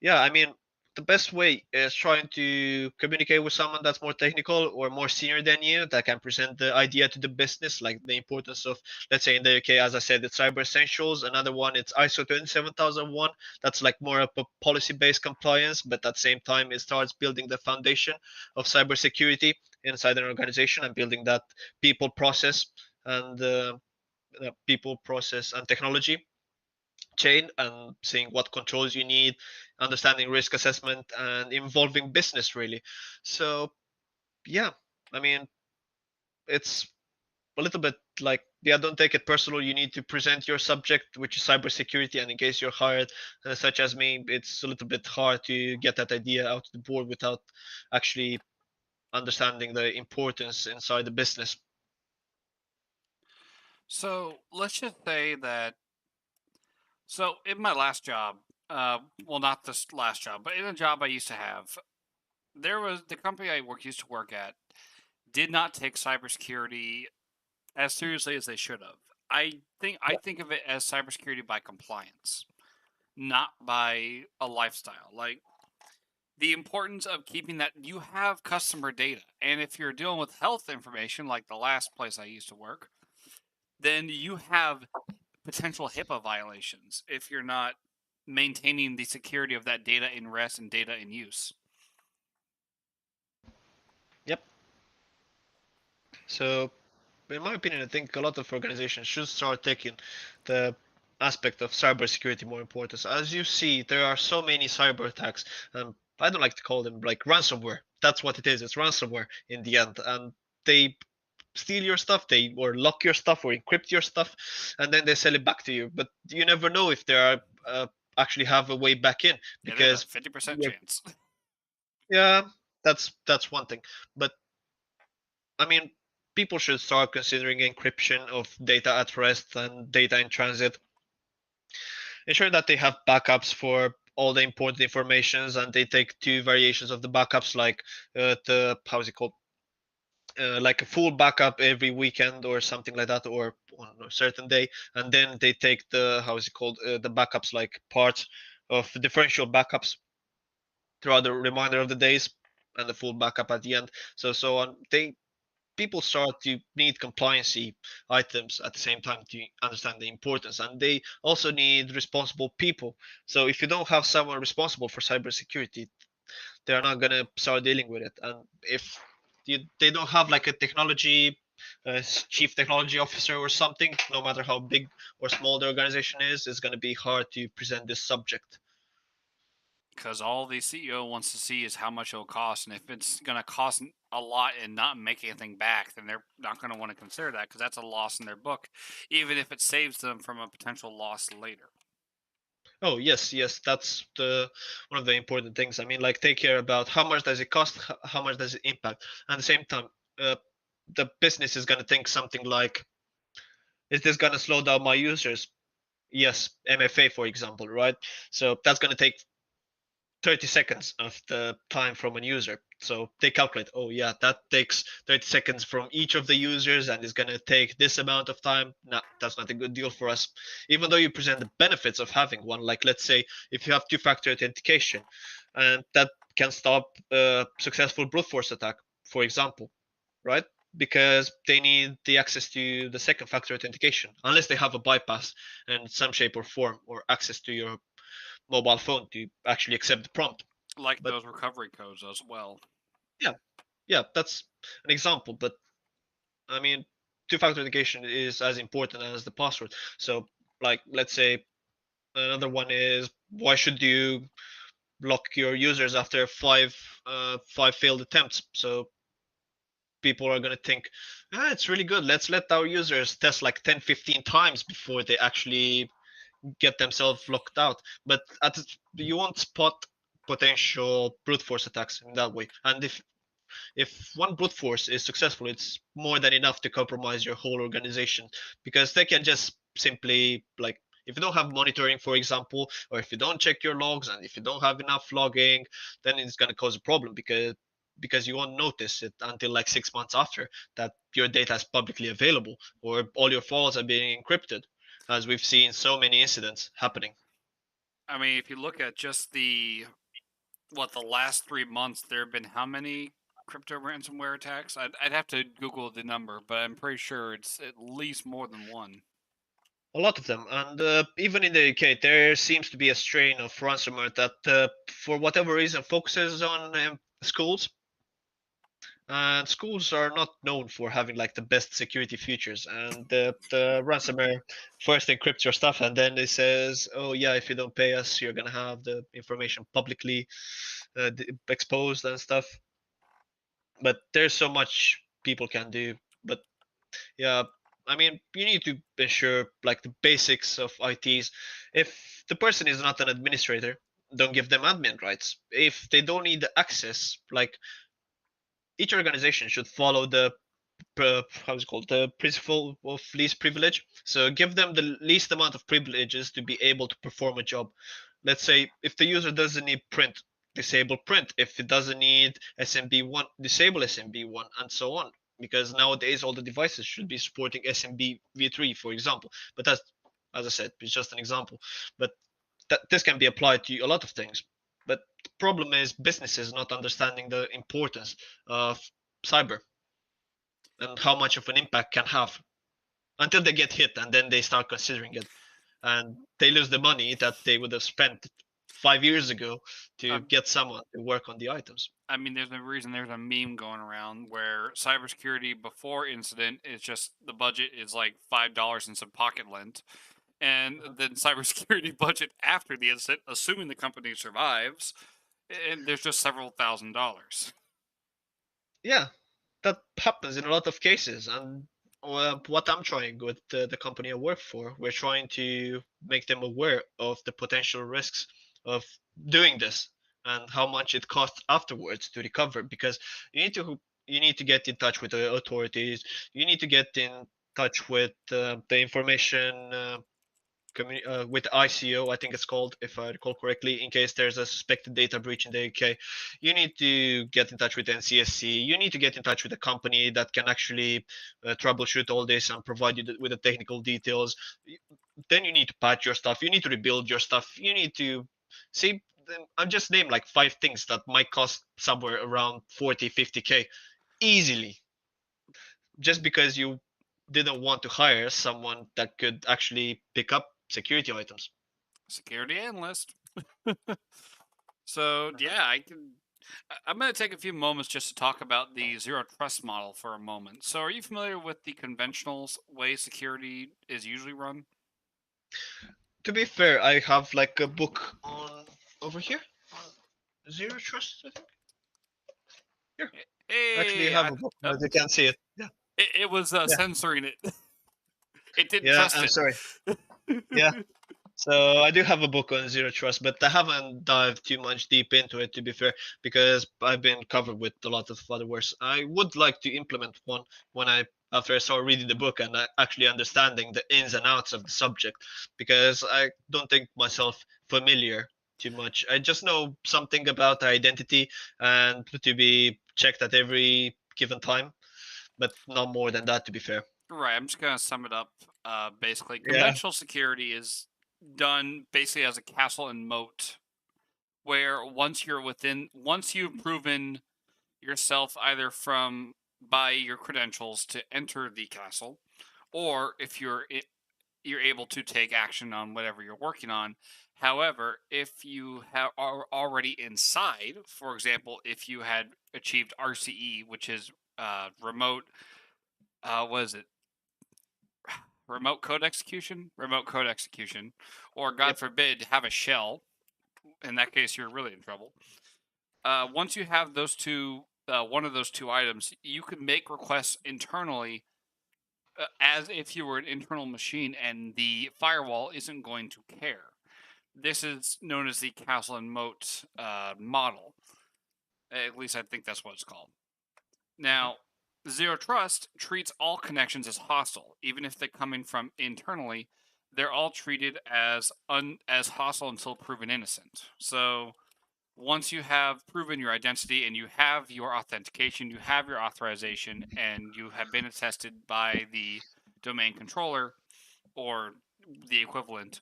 C: yeah, I mean, the best way is trying to communicate with someone that's more technical or more senior than you that can present the idea to the business, like the importance of, let's say in the UK, as I said, it's cyber essentials. Another one, it's ISO 27001. That's like more of a policy-based compliance, but at the same time, it starts building the foundation of cybersecurity inside an organization and building that people process and people process and technology chain, and seeing what controls you need, understanding risk assessment, and involving business really. So yeah, I mean, it's a little bit like, yeah, don't take it personal. You need to present your subject, which is cybersecurity, and in case you're hired, such as me, it's a little bit hard to get that idea out to the board without actually understanding the importance inside the business.
A: So let's just say that. So in my last job, well, not this last job, but in a job I used to have, there was the company I used to work at did not take cybersecurity as seriously as they should have. I think of it as cybersecurity by compliance, not by a lifestyle. Like the importance of keeping that you have customer data, and if you're dealing with health information, like the last place I used to work, then you have potential HIPAA violations if you're not maintaining the security of that data in rest and data in use.
C: Yep. So in my opinion, I think a lot of organizations should start taking the aspect of cybersecurity more important. As you see, there are so many cyber attacks, and I don't like to call them like ransomware. That's what it is. It's ransomware in the end, and they steal your stuff, they or lock your stuff or encrypt your stuff, and then they sell it back to you. But you never know if they are actually have a way back in
A: Yeah, they have a
C: because
A: 50%
C: yeah,
A: chance.
C: yeah, that's one thing. But I mean, people should start considering encryption of data at rest and data in transit. Ensure that they have backups for all the important informations, and they take 2 variations of the backups, like the how's it called, like a full backup every weekend or something like that, or on a certain day, and then they take the how's it called, the backups like parts of differential backups throughout the remainder of the days, and the full backup at the end. So on, they people start to need compliancy items at the same time to understand the importance, and they also need responsible people. So if you don't have someone responsible for cybersecurity, they're not going to start dealing with it. And if they don't have like a technology chief technology officer or something, no matter how big or small the organization is, it's going to be hard to present this subject.
A: Because all the CEO wants to see is how much it'll cost, and if it's going to cost a lot and not make anything back, then they're not going to want to consider that because that's a loss in their book, even if it saves them from a potential loss later.
C: Oh yes, yes, that's the one of the important things. I mean, like, take care about how much does it cost, how much does it impact. At the same time, the business is going to think something like, is this going to slow down my users? Yes, MFA for example, right? So that's going to take 30 seconds of the time from a user. So they calculate, oh yeah, that takes 30 seconds from each of the users and is going to take this amount of time. No, that's not a good deal for us. Even though you present the benefits of having one, like let's say if you have two-factor authentication, and that can stop a successful brute force attack, for example, right? Because they need the access to the second factor authentication, unless they have a bypass in some shape or form, or access to your mobile phone to actually accept the prompt.
A: Like
C: But
A: those recovery codes as well.
C: yeah, that's an example. But I mean, two-factor authentication is as important as the password. So, like, let's say another one is, why should you block your users after five failed attempts? So people are going to think, it's really good, let's let our users test like 10-15 times before they actually get themselves locked out. But you won't spot potential brute force attacks in that way. And if one brute force is successful, it's more than enough to compromise your whole organization, because they can just simply, like, if you don't have monitoring, for example, or if you don't check your logs, and if you don't have enough logging, then it's going to cause a problem, because you won't notice it until like 6 months after that your data is publicly available, or all your files are being encrypted, as we've seen so many incidents happening.
A: I mean, if you look at just the last 3 months, there have been how many crypto ransomware attacks? I'd have to Google the number, but I'm pretty sure it's at least more than one.
C: A lot of them, and even in the UK, there seems to be a strain of ransomware that, for whatever reason, focuses on schools. And schools are not known for having like the best security features. And the ransomware first encrypts your stuff, and then it says, "Oh yeah, if you don't pay us, you're gonna have the information publicly exposed and stuff." But there's so much people can do. But yeah, I mean, you need to ensure like the basics of ITs. If the person is not an administrator, don't give them admin rights. If they don't need access, like, each organization should follow the how's it called, the principle of least privilege. So give them the least amount of privileges to be able to perform a job. Let's say if the user doesn't need print, disable print. If it doesn't need SMB1, disable SMB1, and so on. Because nowadays all the devices should be supporting SMB v3, for example. But that's, as I said, it's just an example. But this can be applied to a lot of things. But the problem is businesses not understanding the importance of cyber and how much of an impact can have, until they get hit, and then they start considering it, and they lose the money that they would have spent 5 years ago to get someone to work on the items.
A: I mean, there's a reason there's a meme going around where cybersecurity before incident is just the budget is like $5 and some pocket lint, and then cybersecurity budget after the incident, assuming the company survives, and there's just several $1,000s.
C: Yeah, that happens in a lot of cases. And what I'm trying with the company I work for, we're trying to make them aware of the potential risks of doing this and how much it costs afterwards to recover. Because you need to get in touch with the authorities. You need to get in touch with the information with ICO, I think it's called, if I recall correctly, in case there's a suspected data breach in the UK. You need to get in touch with NCSC. You need to get in touch with a company that can actually troubleshoot all this and provide you with the technical details. Then you need to patch your stuff. You need to rebuild your stuff. You need to see. I've just named like 5 things that might cost somewhere around 40-50K easily, just because you didn't want to hire someone that could actually pick up security items.
A: Security analyst. So yeah, I'm going to take a few moments just to talk about the zero trust model for a moment. So, are you familiar with the conventional way security is usually run?
C: To be fair, I have like a book on over here. Zero trust, I think. Here. Actually, I
A: Hey,
C: have a book, but you can't see it. Yeah.
A: it was
C: Yeah.
A: censoring it. It didn't
C: Yeah,
A: trust
C: I'm
A: it.
C: sorry. Yeah. So I do have a book on zero trust, but I haven't dived too much deep into it, to be fair, because I've been covered with a lot of other works. I would like to implement one when after I started reading the book and actually understanding the ins and outs of the subject, because I don't think myself familiar too much. I just know something about identity and to be checked at every given time, but not more than that, to be fair.
A: Right. I'm just gonna sum it up. Basically,
C: Yeah.
A: conventional security is done basically as a castle and moat, where once you've proven yourself either by your credentials to enter the castle, or if you're able to take action on whatever you're working on. However, if you are already inside, for example, if you had achieved RCE, which is remote, what is it? Remote code execution, or God
C: Yep.
A: forbid, have a shell. In that case, you're really in trouble. Once you have those two, one of those two items, you can make requests internally as if you were an internal machine, and the firewall isn't going to care. This is known as the castle and moat model. At least I think that's what it's called. Now, Zero Trust treats all connections as hostile, even if they're coming from internally. They're all treated as hostile until proven innocent. So once you have proven your identity and you have your authentication, you have your authorization, and you have been attested by the domain controller or the equivalent,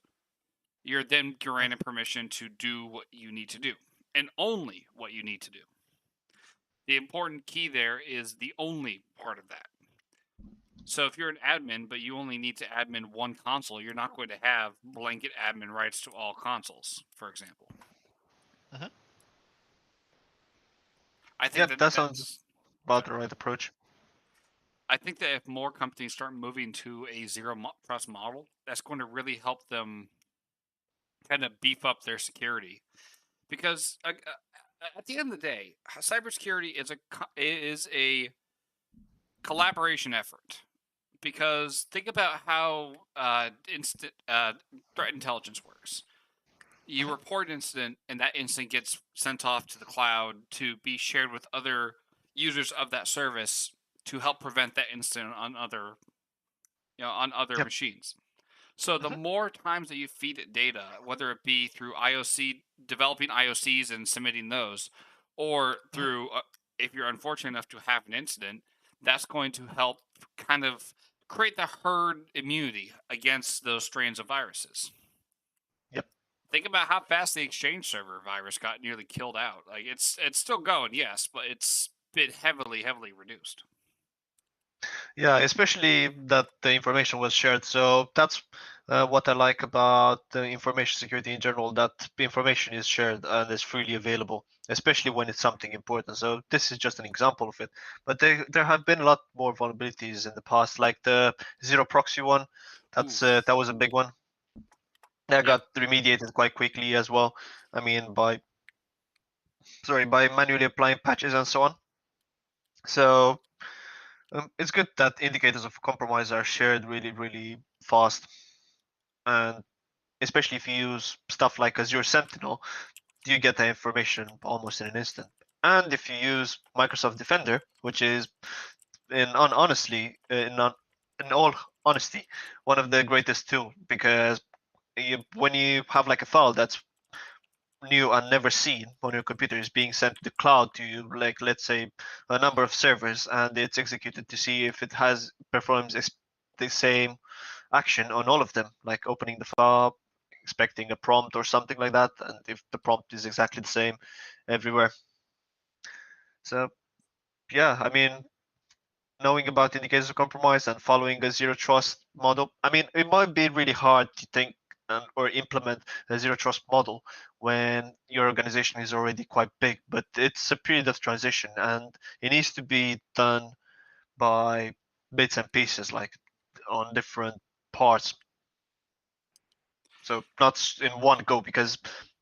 A: you're then granted permission to do what you need to do, and only what you need to do. The important key there is the only part of that. So if you're an admin, but you only need to admin one console, you're not going to have blanket admin rights to all consoles, for example.
C: Mhm.
A: I think
C: Yep, that sounds about the right approach.
A: I think that if more companies start moving to a zero trust model, that's going to really help them kind of beef up their security. Because at the end of the day, cybersecurity is a collaboration effort. Because think about how threat intelligence works. You report an incident, and that incident gets sent off to the cloud to be shared with other users of that service to help prevent that incident on other
C: Yep.
A: machines. So the more times that you feed it data, whether it be through developing IOCs and submitting those, or through if you're unfortunate enough to have an incident, that's going to help kind of create the herd immunity against those strains of viruses.
C: Yep.
A: Think about how fast the Exchange server virus got nearly killed out. Like it's still going, yes, but it's been heavily reduced.
C: Yeah, especially that the information was shared. So that's what I like about the information security in general, that the information is shared and is freely available, especially when it's something important. So this is just an example of it. But there have been a lot more vulnerabilities in the past, like the zero proxy one. That was a big one. That got remediated quite quickly as well. I mean, by manually applying patches and so on. So it's good that indicators of compromise are shared really fast, and especially if you use stuff like Azure Sentinel, you get the information almost in an instant. And if you use Microsoft Defender, which is honestly, in all honesty, one of the greatest tools, because when you have like a file that's new and never seen on your computer is being sent to the cloud to you, like let's say a number of servers, and it's executed to see if it performs the same action on all of them, like opening the file, expecting a prompt or something like that, and if the prompt is exactly the same everywhere. So yeah, I mean, knowing about indicators of compromise and following a zero trust model, I mean, it might be really hard to think or implement a zero trust model when your organization is already quite big, but it's a period of transition and it needs to be done by bits and pieces, like on different parts. So not in one go, because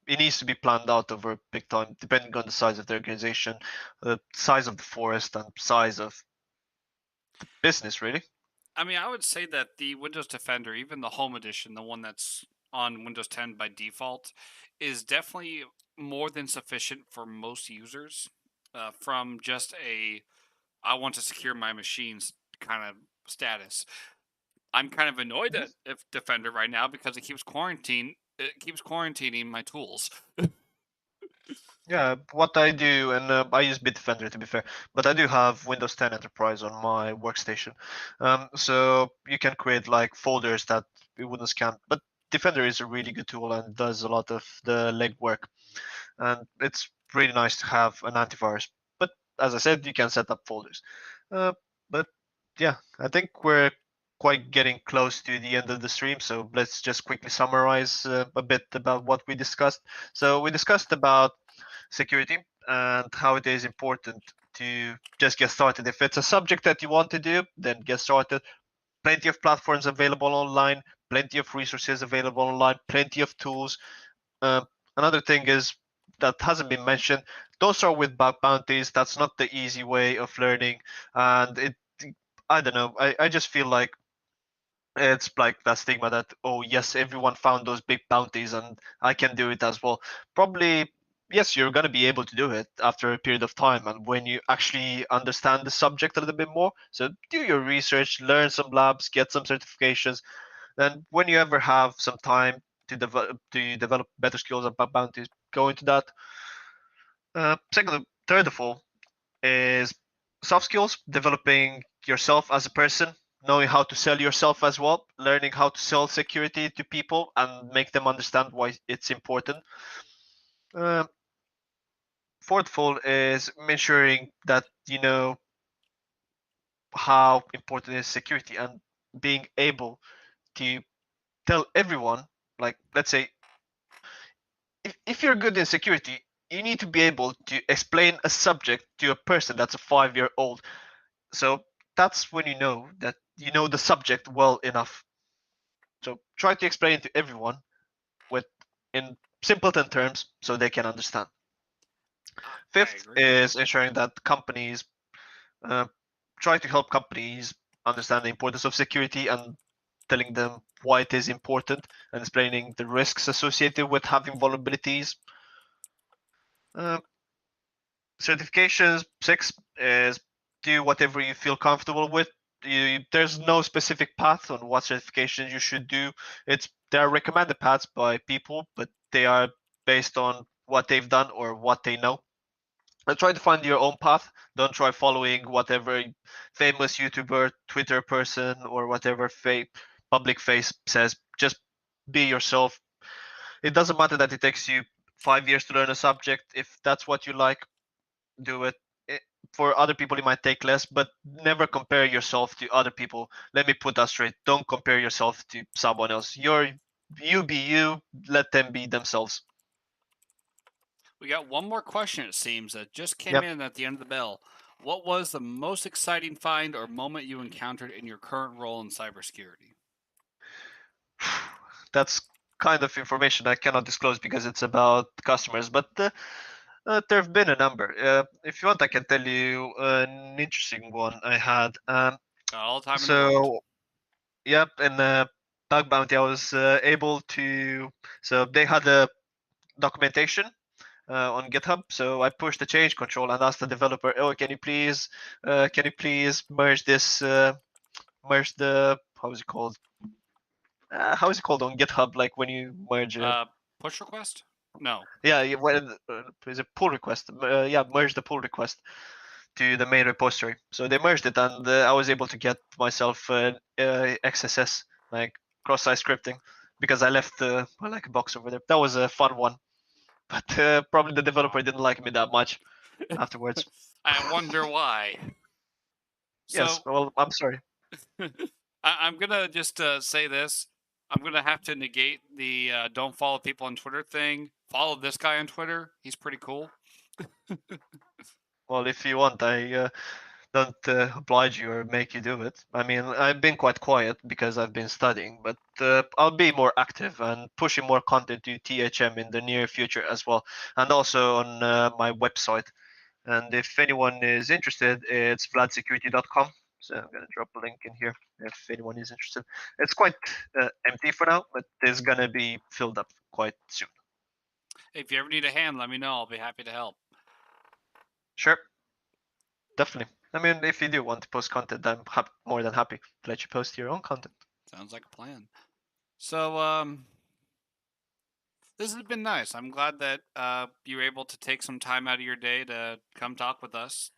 C: it needs to be planned out over big time, depending on the size of the organization, the size of the forest, and size of the business, really.
A: I mean, I would say that the Windows Defender, even the Home Edition, the one that's on Windows 10 by default, is definitely more than sufficient for most users. From just I want to secure my machines kind of status. I'm kind of annoyed at Defender right now because it keeps quarantining my tools.
C: Yeah, what I do, and I use Bitdefender to be fair, but I do have Windows 10 Enterprise on my workstation. So you can create like folders that it wouldn't scan. But Defender is a really good tool and does a lot of the legwork. And it's really nice to have an antivirus. But as I said, you can set up folders. But yeah, I think we're quite getting close to the end of the stream, so let's just quickly summarize a bit about what we discussed. So we discussed about security and how it is important to just get started. If it's a subject that you want to do, then get started. Plenty of platforms available online, plenty of resources available online, plenty of tools. Another thing is that hasn't been mentioned, don't start with bug bounties. That's not the easy way of learning. And I don't know, I just feel like it's like that stigma that, oh yes, everyone found those big bounties and I can do it as well. Probably yes, you're going to be able to do it after a period of time and when you actually understand the subject a little bit more. So do your research, learn some labs, get some certifications. Then when you ever have some time to develop better skills and bug bounties, go into that. Third of all is soft skills, developing yourself as a person, knowing how to sell yourself as well, learning how to sell security to people and make them understand why it's important. Uh, Fourth of all is ensuring that you know how important is security and being able to tell everyone, like let's say, if you're good in security, you need to be able to explain a subject to a person that's a 5-year-old. So that's when you know that you know the subject well enough. So try to explain it to everyone with in simpleton terms so they can understand. Fifth is ensuring that companies uh, try to help companies understand the importance of security and telling them why it is important and explaining the risks associated with having vulnerabilities. Uh, Certifications, 6 is do whatever you feel comfortable with. There's no specific path on what certifications you should do. There are recommended paths by people, but they are based on what they've done or what they know. And try to find your own path. Don't try following whatever famous YouTuber, Twitter person, or whatever public face says. Just be yourself. It doesn't matter that it takes you 5 years to learn a subject. If that's what you like, do it. For other people, it might take less, but never compare yourself to other people. Let me put that straight. Don't compare yourself to someone else. You be you. Let them be themselves.
A: We got one more question, it seems, that just came
C: Yep.
A: in at the end of the bell. What was the most exciting find or moment you encountered in your current role in cybersecurity?
C: That's kind of information I cannot disclose because it's about customers, but there have been a number. If you want, I can tell you an interesting one I had.
A: All the time in the world.
C: Yep, in the Bug Bounty, I was able to. So they had a documentation on GitHub. So I pushed the change control and asked the developer, "Oh, can you please merge this, merge the how is it called? How is it called on GitHub? Like when you merge
A: Push request? No.
C: yeah, is it pull request? Yeah, merge the pull request to the main repository. So they merged it, and I was able to get myself XSS, like cross-site scripting, because I left like a box over there. That was a fun one, but probably the developer didn't like me that much afterwards.
A: I wonder why.
C: Yes,
A: So,
C: well, I'm sorry.
A: I'm going to just say this. I'm going to have to negate the don't follow people on Twitter thing. Follow this guy on Twitter. He's pretty cool.
C: Well, if you want, I don't oblige you or make you do it. I mean, I've been quite quiet because I've been studying, but I'll be more active and pushing more content to THM in the near future as well, and also on my website. And if anyone is interested, it's vladsecurity.com. So I'm gonna drop a link in here if anyone is interested. It's quite empty for now, but it's gonna be filled up quite soon.
A: If you ever need a hand, let me know. I'll be happy to help.
C: Sure. Definitely. I mean, if you do want to post content, I'm more than happy to let you post your own content.
A: Sounds like a plan. So, this has been nice. I'm glad that you were able to take some time out of your day to come talk with us.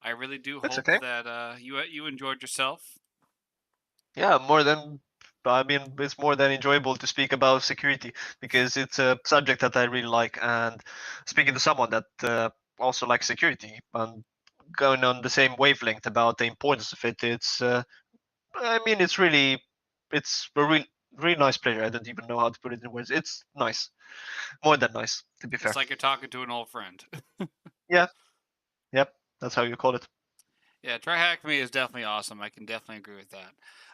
A: I really do
C: That's
A: hope
C: okay.
A: that you enjoyed yourself.
C: Yeah, I mean, it's more than enjoyable to speak about security because it's a subject that I really like. And speaking to someone that also likes security and going on the same wavelength about the importance of it, I mean, it's a really nice player. I don't even know how to put it in words. It's nice, more than nice, to be fair.
A: It's like you're talking to an old friend.
C: Yeah, yep, that's how you call it.
A: Yeah, TryHackMe is definitely awesome. I can definitely agree with that.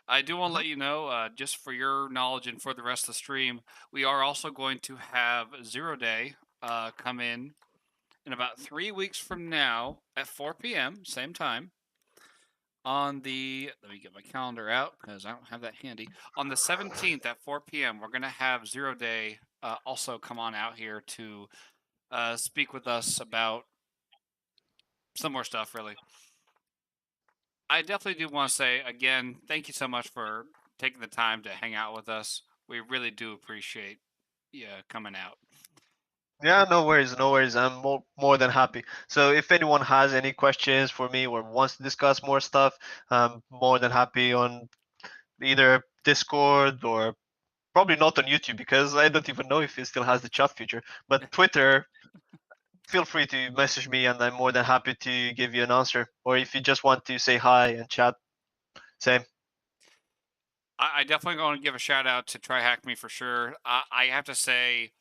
A: I do want to
C: Mhm.
A: let you know, just for your knowledge and for the rest of the stream, we are also going to have 0 Day come in about 3 weeks from now at 4 p.m. same time. On the let me get my calendar out because I don't have that handy. On the 17th at 4 p.m., we're gonna have 0 Day also come on out here to speak with us about some more stuff. Really, I definitely do want to say again, thank you so much for taking the time to hang out with us. We really do appreciate you coming out.
C: Yeah, no worries, no worries. I'm more than happy. So if anyone has any questions for me or wants to discuss more stuff, I'm more than happy on either Discord or probably not on YouTube because I don't even know if it still has the chat feature. But Twitter, feel free to message me and I'm more than happy to give you an answer. Or if you just want to say hi and chat, same.
A: I definitely want to give a shout out to TryHackMe for sure. I have to say,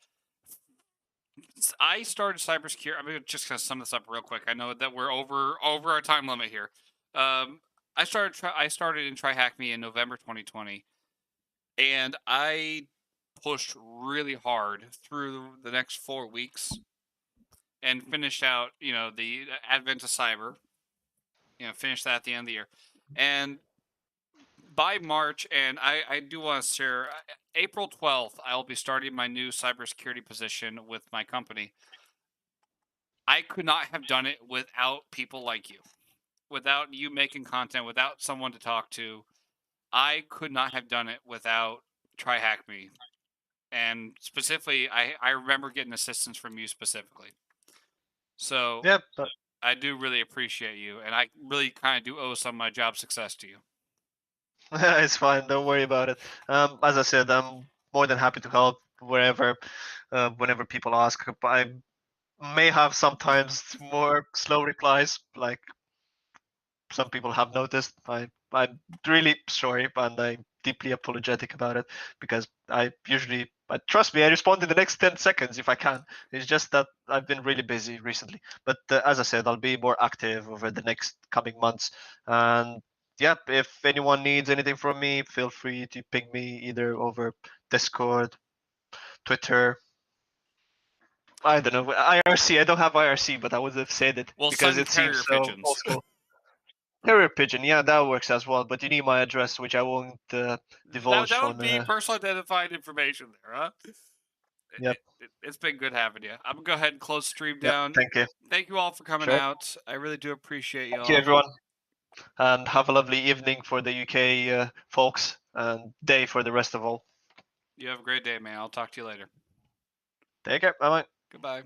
A: I started cybersecurity. I'm just gonna sum this up real quick. I know that we're over our time limit here. I started in TryHackMe in November 2020, and I pushed really hard through the next 4 weeks and finished out. The Advent of Cyber. Finished that at the end of the year, and by March, and I do want to share April 12th, I'll be starting my new cybersecurity position with my company. I could not have done it without people like you, without you making content, without someone to talk to. I could not have done it without TryHackMe. And specifically, I remember getting assistance from you specifically. So
C: Yeah,
A: I do really appreciate you, and I really kind of do owe some of my job success to you.
C: it's fine. Don't worry about it. As I said, I'm more than happy to help wherever, whenever people ask. I may have sometimes more slow replies, like some people have noticed. I'm really sorry, and I'm deeply apologetic about it because I usually, but trust me, I respond in the next 10 seconds if I can. It's just that I've been really busy recently. But as I said, I'll be more active over the next coming months. And yep, if anyone needs anything from me, feel free to ping me either over Discord, Twitter. I don't know, IRC. I don't have IRC, but I would have said it
A: Well,
C: because
A: send
C: it seems
A: carrier
C: so old
A: pigeons.
C: school. Carrier pigeon, yeah, that works as well. But you need my address, which I won't divulge
A: that would
C: on.
A: be personal identified information there, huh?
C: Yep,
A: It's been good having you. I'm gonna go ahead and close the stream
C: yep.
A: down.
C: Thank you.
A: Thank you all for coming
C: Sure.
A: out. I really do appreciate
C: Thank you,
A: y'all.
C: everyone, and have a lovely evening for the UK folks, and day for the rest of all.
A: You have a great day, man. I'll talk to you later.
C: Take care. Bye bye.
A: Goodbye.